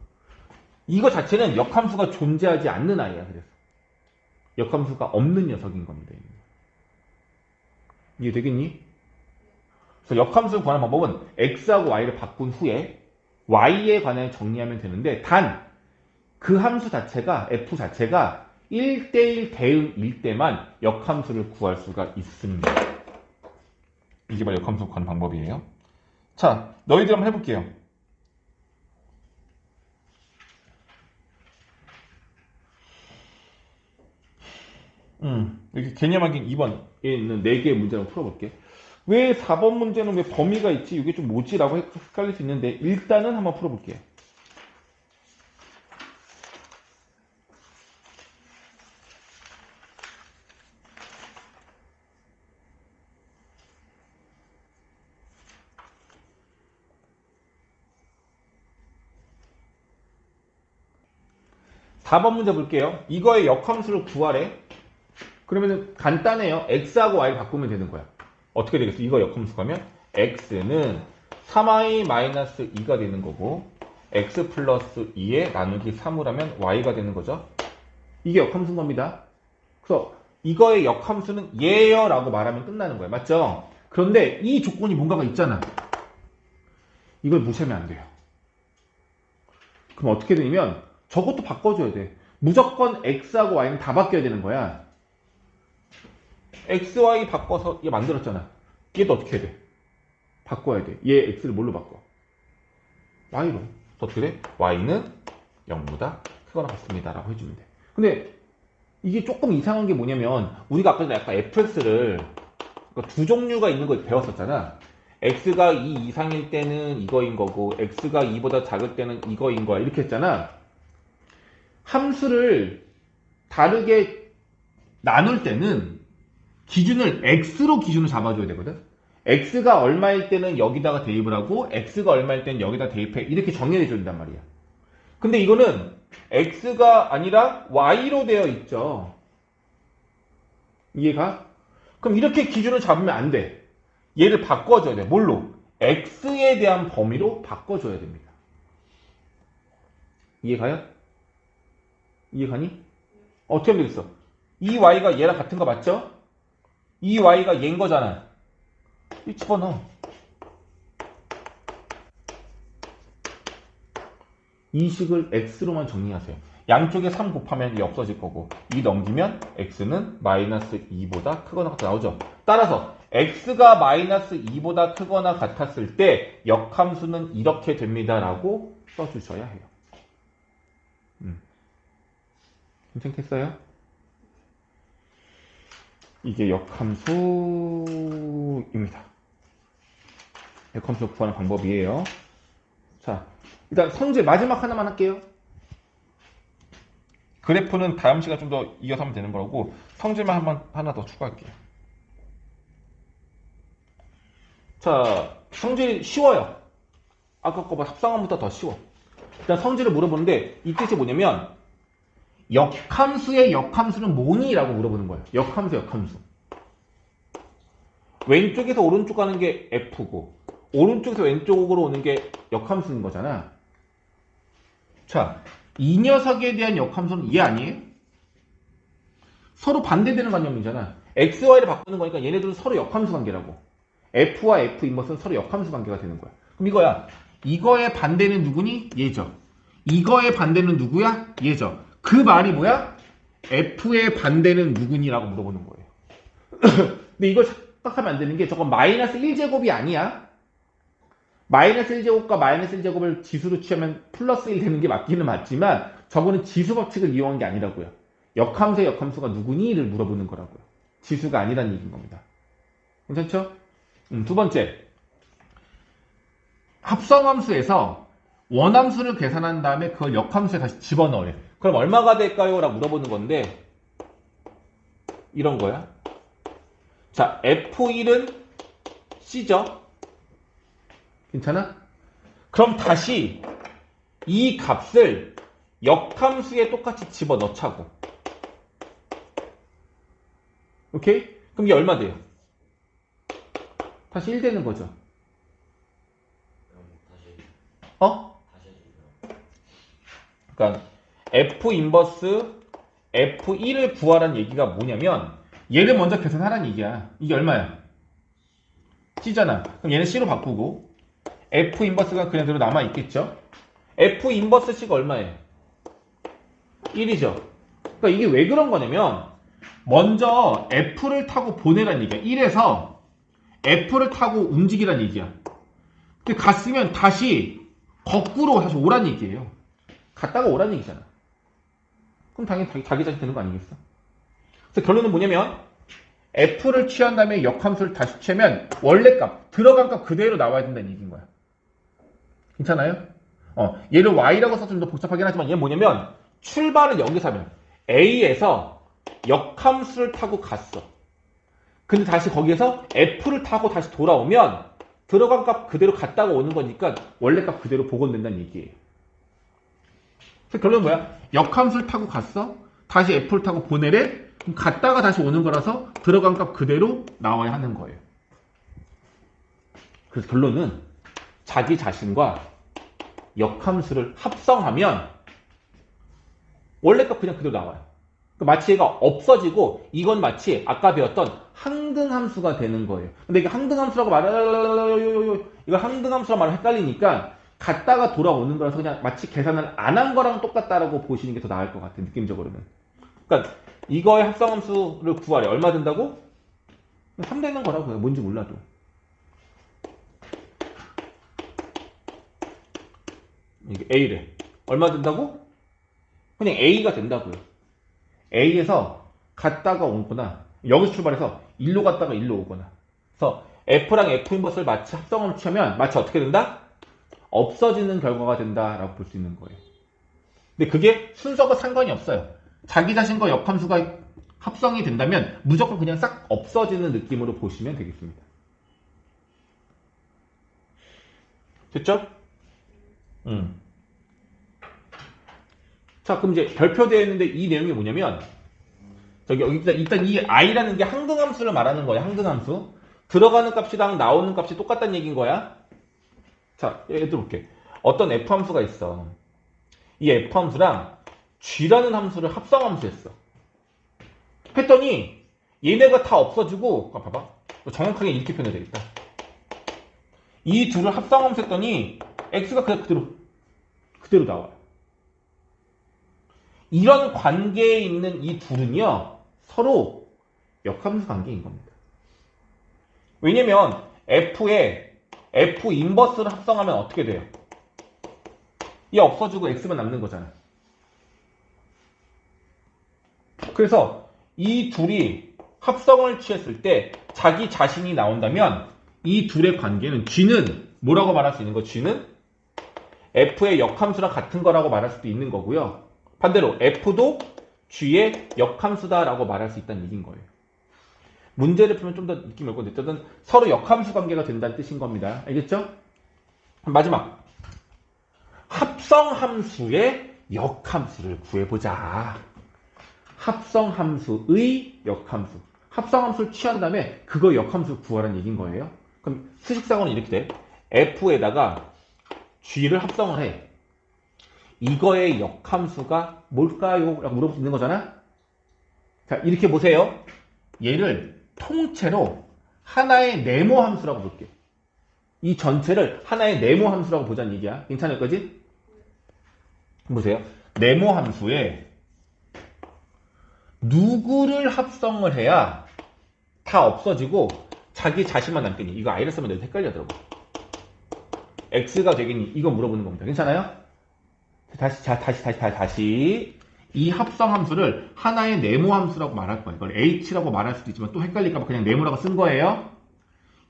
이거 자체는 역함수가 존재하지 않는 아이야. 그래서 역함수가 없는 녀석인 겁니다. 이해되겠니? 그래서 역함수를 구하는 방법은 x하고 y를 바꾼 후에 y에 관해 정리하면 되는데 단 그 함수 자체가 f 자체가 1대1 대응일 때만 역함수를 구할 수가 있습니다. 이게 바로 역함수 구하는 방법이에요. 자, 너희들 한번 해볼게요. 이렇게 개념 확인 2번에 있는 4개의 문제를 풀어볼게. 왜 4번 문제는 왜 범위가 있지? 이게 좀 뭐지라고 헷갈릴 수 있는데 일단은 한번 풀어볼게요. 사 번 문제 볼게요. 이거의 역함수를 구하래. 그러면 간단해요. x하고 y를 바꾸면 되는 거야. 어떻게 되겠어? 이거 역함수 가면 x는 3y-2가 되는 거고 x 플러스 2에 나누기 3을 하면 y가 되는 거죠. 이게 역함수인 겁니다. 그래서 이거의 역함수는 얘요 라고 말하면 끝나는 거예요. 맞죠? 그런데 이 조건이 뭔가가 있잖아. 이걸 무시하면 안 돼요. 그럼 어떻게 되냐면 저것도 바꿔줘야 돼. 무조건 x하고 y는 다 바뀌어야 되는 거야. x, y 바꿔서 얘 만들었잖아. 얘도 어떻게 해야 돼? 바꿔야 돼. 얘 x를 뭘로 바꿔? y로. 어떻게 돼? y는 0보다 크거나 같습니다. 라고 해주면 돼. 근데 이게 조금 이상한 게 뭐냐면 우리가 아까 전에 약간 fx를 두 종류가 있는 걸 배웠었잖아. x가 2 이상일 때는 이거인 거고 x가 2보다 작을 때는 이거인 거야. 이렇게 했잖아. 함수를 다르게 나눌 때는 기준을 x로 기준을 잡아줘야 되거든. x가 얼마일 때는 여기다가 대입을 하고 x가 얼마일 때는 여기다 대입해. 이렇게 정해줘야 된단 말이야. 근데 이거는 x가 아니라 y로 되어 있죠. 이해가? 그럼 이렇게 기준을 잡으면 안 돼. 얘를 바꿔줘야 돼. 뭘로? x에 대한 범위로 바꿔줘야 됩니다. 이해가요? 이해가니? 어떻게 하면 되겠어? 이 y가 얘랑 같은 거 맞죠? 이 y가 얘인 거잖아. 이 집어넣어. 이 식을 x로만 정리하세요. 양쪽에 3 곱하면 이 없어질 거고, 이 넘기면 x는 마이너스 2보다 크거나 같다 나오죠. 따라서 x가 마이너스 2보다 크거나 같았을 때 역함수는 이렇게 됩니다 라고 써주셔야 해요. 괜찮겠어요? 이게 역함수입니다. 역함수 구하는 방법이에요. 자, 일단 성질 마지막 하나만 할게요. 그래프는 다음 시간 좀 더 이어서 하면 되는 거고, 성질만 하나 더 추가할게요. 자, 성질이 쉬워요. 아까 거보다 합성함보다 더 쉬워. 일단 성질을 물어보는데 이 뜻이 뭐냐면 역함수의 역함수는 뭐니? 라고 물어보는 거예요. 역함수 역함수. 왼쪽에서 오른쪽 가는 게 f고 오른쪽에서 왼쪽으로 오는 게 역함수인 거잖아. 자, 이 녀석에 대한 역함수는 얘 아니에요? 서로 반대되는 관념이잖아. x, y를 바꾸는 거니까 얘네들은 서로 역함수 관계라고. f와 f 인버스는 서로 역함수 관계가 되는 거야. 그럼 이거야. 이거의 반대는 누구니? 얘죠. 이거의 반대는 누구야? 얘죠. 그 말이 뭐야? f의 반대는 누구니? 라고 물어보는 거예요. 근데 이걸 착각하면 안 되는 게 저건 마이너스 1제곱이 아니야. 마이너스 1제곱과 마이너스 1제곱을 지수로 취하면 플러스 1 되는 게 맞기는 맞지만 저거는 지수 법칙을 이용한 게 아니라고요. 역함수의 역함수가 누구니?를 물어보는 거라고요. 지수가 아니라는 얘기인 겁니다. 괜찮죠? 두 번째. 합성함수에서 원함수를 계산한 다음에 그걸 역함수에 다시 집어넣으래. 그럼 얼마가 될까요? 라고 물어보는 건데 이런 거야. 자, F1은 C죠? 괜찮아? 그럼 다시 이 값을 역함수에 똑같이 집어넣자고. 오케이? 그럼 이게 얼마 돼요? 다시 1 되는 거죠. 그러니까 F 인버스 F1을 구하라는 얘기가 뭐냐면 얘를 먼저 계산하라는 얘기야. 이게 얼마야? C잖아. 그럼 얘는 C로 바꾸고 F 인버스가 그냥 대로 남아있겠죠? F 인버스 C가 얼마예요? 1이죠. 그러니까 이게 왜 그런 거냐면 먼저 F를 타고 보내라는 얘기야. 1에서 F를 타고 움직이라는 얘기야. 근데 갔으면 다시 거꾸로 다시 오라는 얘기예요. 갔다가 오라는 얘기잖아. 그럼 당연히 자기 자신 되는 거 아니겠어? 그래서 결론은 뭐냐면 F를 취한 다음에 역함수를 다시 취하면 원래 값, 들어간 값 그대로 나와야 된다는 얘기인 거야. 괜찮아요? 얘를 Y라고 써서 좀 더 복잡하긴 하지만 얘는 뭐냐면 출발을 여기서 하면 A에서 역함수를 타고 갔어. 근데 다시 거기에서 F를 타고 다시 돌아오면 들어간 값 그대로 갔다가 오는 거니까 원래 값 그대로 복원된다는 얘기예요. 그래서 결론은 뭐야? 역함수를 타고 갔어? 다시 F를 타고 보내래? 그럼 갔다가 다시 오는 거라서 들어간 값 그대로 나와야 하는 거예요. 그래서 결론은 자기 자신과 역함수를 합성하면 원래 값 그냥 그대로 나와요. 마치 얘가 없어지고 이건 마치 아까 배웠던 항등함수가 되는 거예요. 근데 이게 항등함수라고 이거 항등함수라고 말하면 헷갈리니까 갔다가 돌아오는 거라서 그냥 마치 계산을 안 한 거랑 똑같다라고 보시는 게 더 나을 것 같아요. 느낌적으로는. 그러니까 이거의 합성함수를 구하래. 얼마 든다고? 3 되는 거라고요. 뭔지 몰라도. 이게 A래. 얼마 든다고? 그냥 A가 된다고요. A에서 갔다가 오거나 여기서 출발해서 일로 갔다가 일로 오거나. 그래서 F랑 F 인버스를 마치 합성함을 취하면 마치 어떻게 된다? 없어지는 결과가 된다라고 볼 수 있는 거예요. 근데 그게 순서가 상관이 없어요. 자기 자신과 역함수가 합성이 된다면 무조건 그냥 싹 없어지는 느낌으로 보시면 되겠습니다. 됐죠? 자, 그럼 이제 별표되어 있는데 이 내용이 뭐냐면 저기 일단 이 i라는 게 항등함수를 말하는 거야. 항등함수. 들어가는 값이랑 나오는 값이 똑같다는 얘기인 거야. 자, 예를 들어볼게. 어떤 f함수가 있어. 이 f함수랑 g라는 함수를 합성함수했어. 했더니 얘네가 다 없어지고 봐봐. 정확하게 이렇게 표현해야 되겠다. 이 둘을 합성함수 했더니 x가 그냥 그대로 나와요. 이런 관계에 있는 이 둘은요 서로 역함수 관계인 겁니다. 왜냐면 f에 f 인버스를 합성하면 어떻게 돼요? 얘 없어지고 x만 남는 거잖아. 그래서 이 둘이 합성을 취했을 때 자기 자신이 나온다면 이 둘의 관계는 g는 뭐라고 말할 수 있는 거? g는 f의 역함수랑 같은 거라고 말할 수도 있는 거고요. 반대로 f도 g의 역함수다라고 말할 수 있다는 얘기인 거예요. 문제를 풀면 좀 더 느낌이 올 건데 어쨌든 서로 역함수 관계가 된다는 뜻인 겁니다. 알겠죠? 마지막 합성함수의 역함수를 구해보자. 합성함수의 역함수. 합성함수를 취한 다음에 그거 역함수 구하라는 얘기인 거예요. 그럼 수식상으로는 이렇게 돼. f에다가 g를 합성을 해. 이거의 역함수가 뭘까요? 라고 물어볼 수 있는 거잖아. 자, 이렇게 보세요. 얘를 통째로 하나의 네모 함수라고 볼게요. 이 전체를 하나의 네모 함수라고 보자는 얘기야. 괜찮을 거지? 보세요. 네모 함수에 누구를 합성을 해야 다 없어지고 자기 자신만 남겠니? 이거 아이를 쓰면 내가 헷갈려더라고. x가 되겠니? 이거 물어보는 겁니다. 괜찮아요? 다시. 이 합성 함수를 하나의 네모 함수라고 말할 거예요. 이걸 h라고 말할 수도 있지만 또 헷갈릴까봐 그냥 네모라고 쓴 거예요.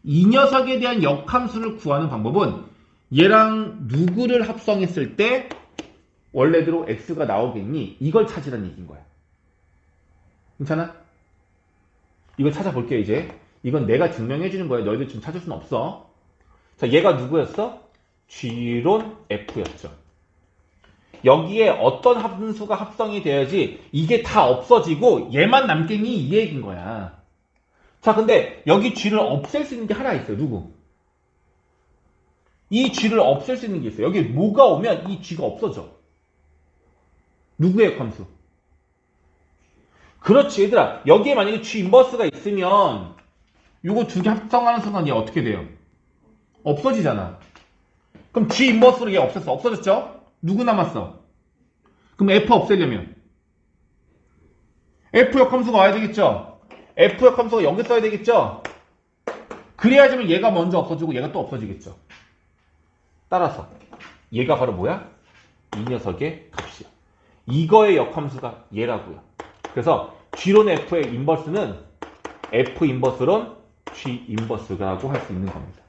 이 녀석에 대한 역함수를 구하는 방법은 얘랑 누구를 합성했을 때 원래대로 x가 나오겠니? 이걸 찾으라는 얘기인 거야. 괜찮아? 이걸 찾아볼게요, 이제. 이건 내가 증명해 주는 거야. 너희들 지금 찾을 수는 없어. 자, 얘가 누구였어? g론 f였죠. 여기에 어떤 함수가 합성이 돼야지 이게 다 없어지고 얘만 남겠니? 이 얘기인 거야. 자, 근데 여기 g를 없앨 수 있는 게 하나 있어요. 누구? 이 g를 없앨 수 있는 게 있어요. 여기 뭐가 오면 이 g가 없어져. 누구의 함수? 그렇지, 얘들아. 여기에 만약에 g 인버스가 있으면 이거 두 개 합성하는 순간 얘 어떻게 돼요? 없어지잖아. 그럼 g 인버스로 얘 없었어. 없어졌죠? 누구 남았어? 그럼 f 없애려면 f 역함수가 와야 되겠죠? f 역함수가 여기 써야 되겠죠? 그래야지만 얘가 먼저 없어지고 얘가 또 없어지겠죠. 따라서 얘가 바로 뭐야? 이 녀석의 값이야. 이거의 역함수가 얘라고요. 그래서 g론 f의 인버스는 f 인버스론 g 인버스라고 할 수 있는 겁니다.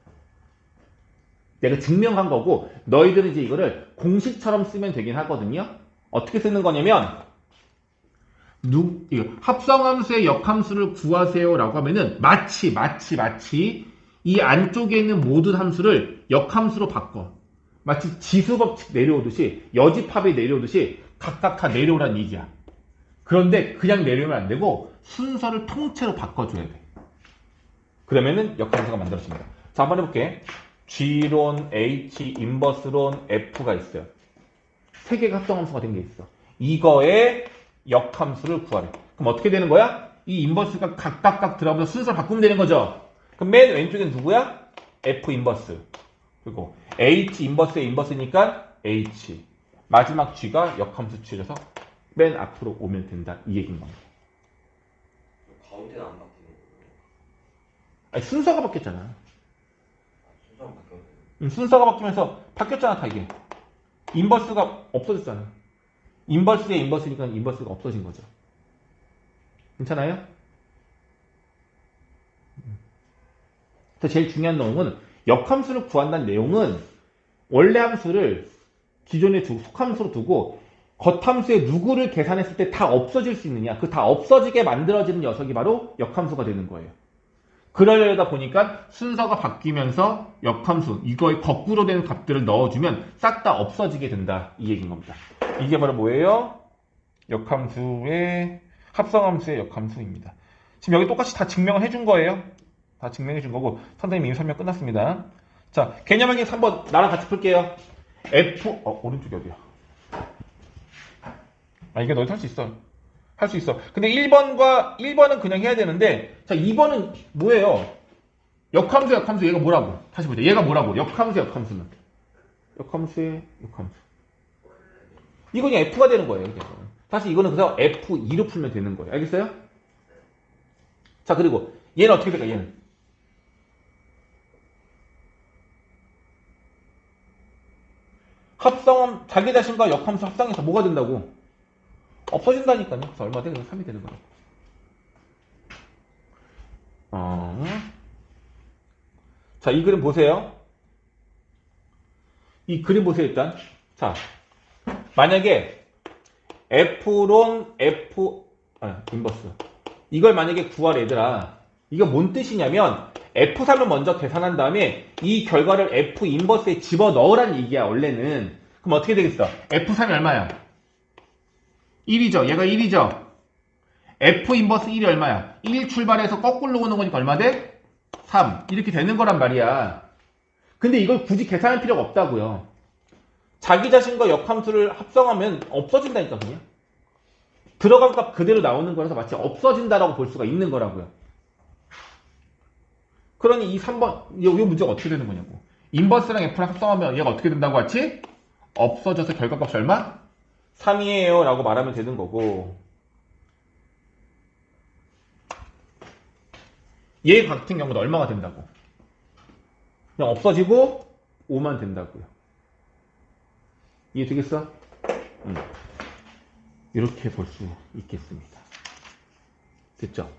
내가 증명한 거고 너희들은 이제 이거를 공식처럼 쓰면 되긴 하거든요. 어떻게 쓰는 거냐면 합성함수의 역함수를 구하세요 라고 하면은 마치 이 안쪽에 있는 모든 함수를 역함수로 바꿔. 마치 지수법칙 내려오듯이 여집합이 내려오듯이 각각 다 내려오라는 얘기야. 그런데 그냥 내려오면 안 되고 순서를 통째로 바꿔줘야 돼. 그러면은 역함수가 만들어집니다. 자, 한번 해볼게. g론, h, 인버스론, f가 있어요. 세 개가 합성함수가 된 게 있어. 이거의 역함수를 구하래. 그럼 어떻게 되는 거야? 이 인버스가 각각 들어가면서 순서를 바꾸면 되는 거죠. 그럼 맨 왼쪽엔 누구야? f 인버스. 그리고 h 인버스의 인버스니까 h. 마지막 g가 역함수 취해져서 맨 앞으로 오면 된다. 이 얘기인 겁니다. 가운데는 안 바뀌는 거예요? 아니, 순서가 바뀌었잖아. 순서가 바뀌어요. 순서가 바뀌면서 바뀌었잖아, 다 이게. 인버스가 없어졌잖아. 인버스의 인버스니까 인버스가 없어진 거죠. 괜찮아요? 그래서 제일 중요한 내용은 역함수를 구한다는 내용은 원래 함수를 기존에 속함수로 두고 겉함수의 누구를 계산했을 때 다 없어질 수 있느냐, 그 다 없어지게 만들어지는 녀석이 바로 역함수가 되는 거예요. 그러려다 보니까 순서가 바뀌면서 역함수, 이거의 거꾸로 된 값들을 넣어주면 싹 다 없어지게 된다. 이 얘기인 겁니다. 이게 바로 뭐예요? 역함수의, 합성함수의 역함수입니다. 지금 여기 똑같이 다 증명을 해준 거예요. 다 증명해 준 거고, 선생님 이미 설명 끝났습니다. 자, 개념 확인 한번 나랑 같이 풀게요. 오른쪽이 어디야? 이게 너희도 할 수 있어. 할 수 있어. 근데 1번은 그냥 해야 되는데, 자, 2번은 뭐예요? 역함수. 얘가 뭐라고? 다시 보자. 얘가 뭐라고? 역함수는. 역함수의 역함수. 이건 그냥 F가 되는 거예요. 그래서. 다시 이거는 그래서 F2로 풀면 되는 거예요. 알겠어요? 자, 그리고 얘는 어떻게 될까? 얘는. 합성, 자기 자신과 역함수 합성해서 뭐가 된다고? 없어진다니까요. 그래서 얼마 돼? 그냥 3이 되는 거예요. 자, 이 그림 보세요. 이 그림 보세요, 일단. 자, 만약에 인버스. 이걸 만약에 구하래, 얘들아. 이거 뭔 뜻이냐면, F3을 먼저 계산한 다음에 이 결과를 F 인버스에 집어 넣으란 얘기야, 원래는. 그럼 어떻게 되겠어? F3이 얼마야? 1이죠. 얘가 1이죠. F 인버스 1이 얼마야? 1 출발해서 거꾸로 오는 거니까 얼마 돼? 3. 이렇게 되는 거란 말이야. 근데 이걸 굳이 계산할 필요가 없다고요. 자기 자신과 역함수를 합성하면 없어진다니까, 그냥. 들어간 값 그대로 나오는 거라서 마치 없어진다라고 볼 수가 있는 거라고요. 그러니 이 3번, 이 문제가 어떻게 되는 거냐고. 인버스랑 F랑 합성하면 얘가 어떻게 된다고 했지? 없어져서 결과값이 얼마? 3이에요 라고 말하면 되는 거고, 얘 같은 경우는 얼마가 된다고? 그냥 없어지고 5만 된다고요. 이해되겠어? 이렇게 볼 수 있겠습니다. 됐죠?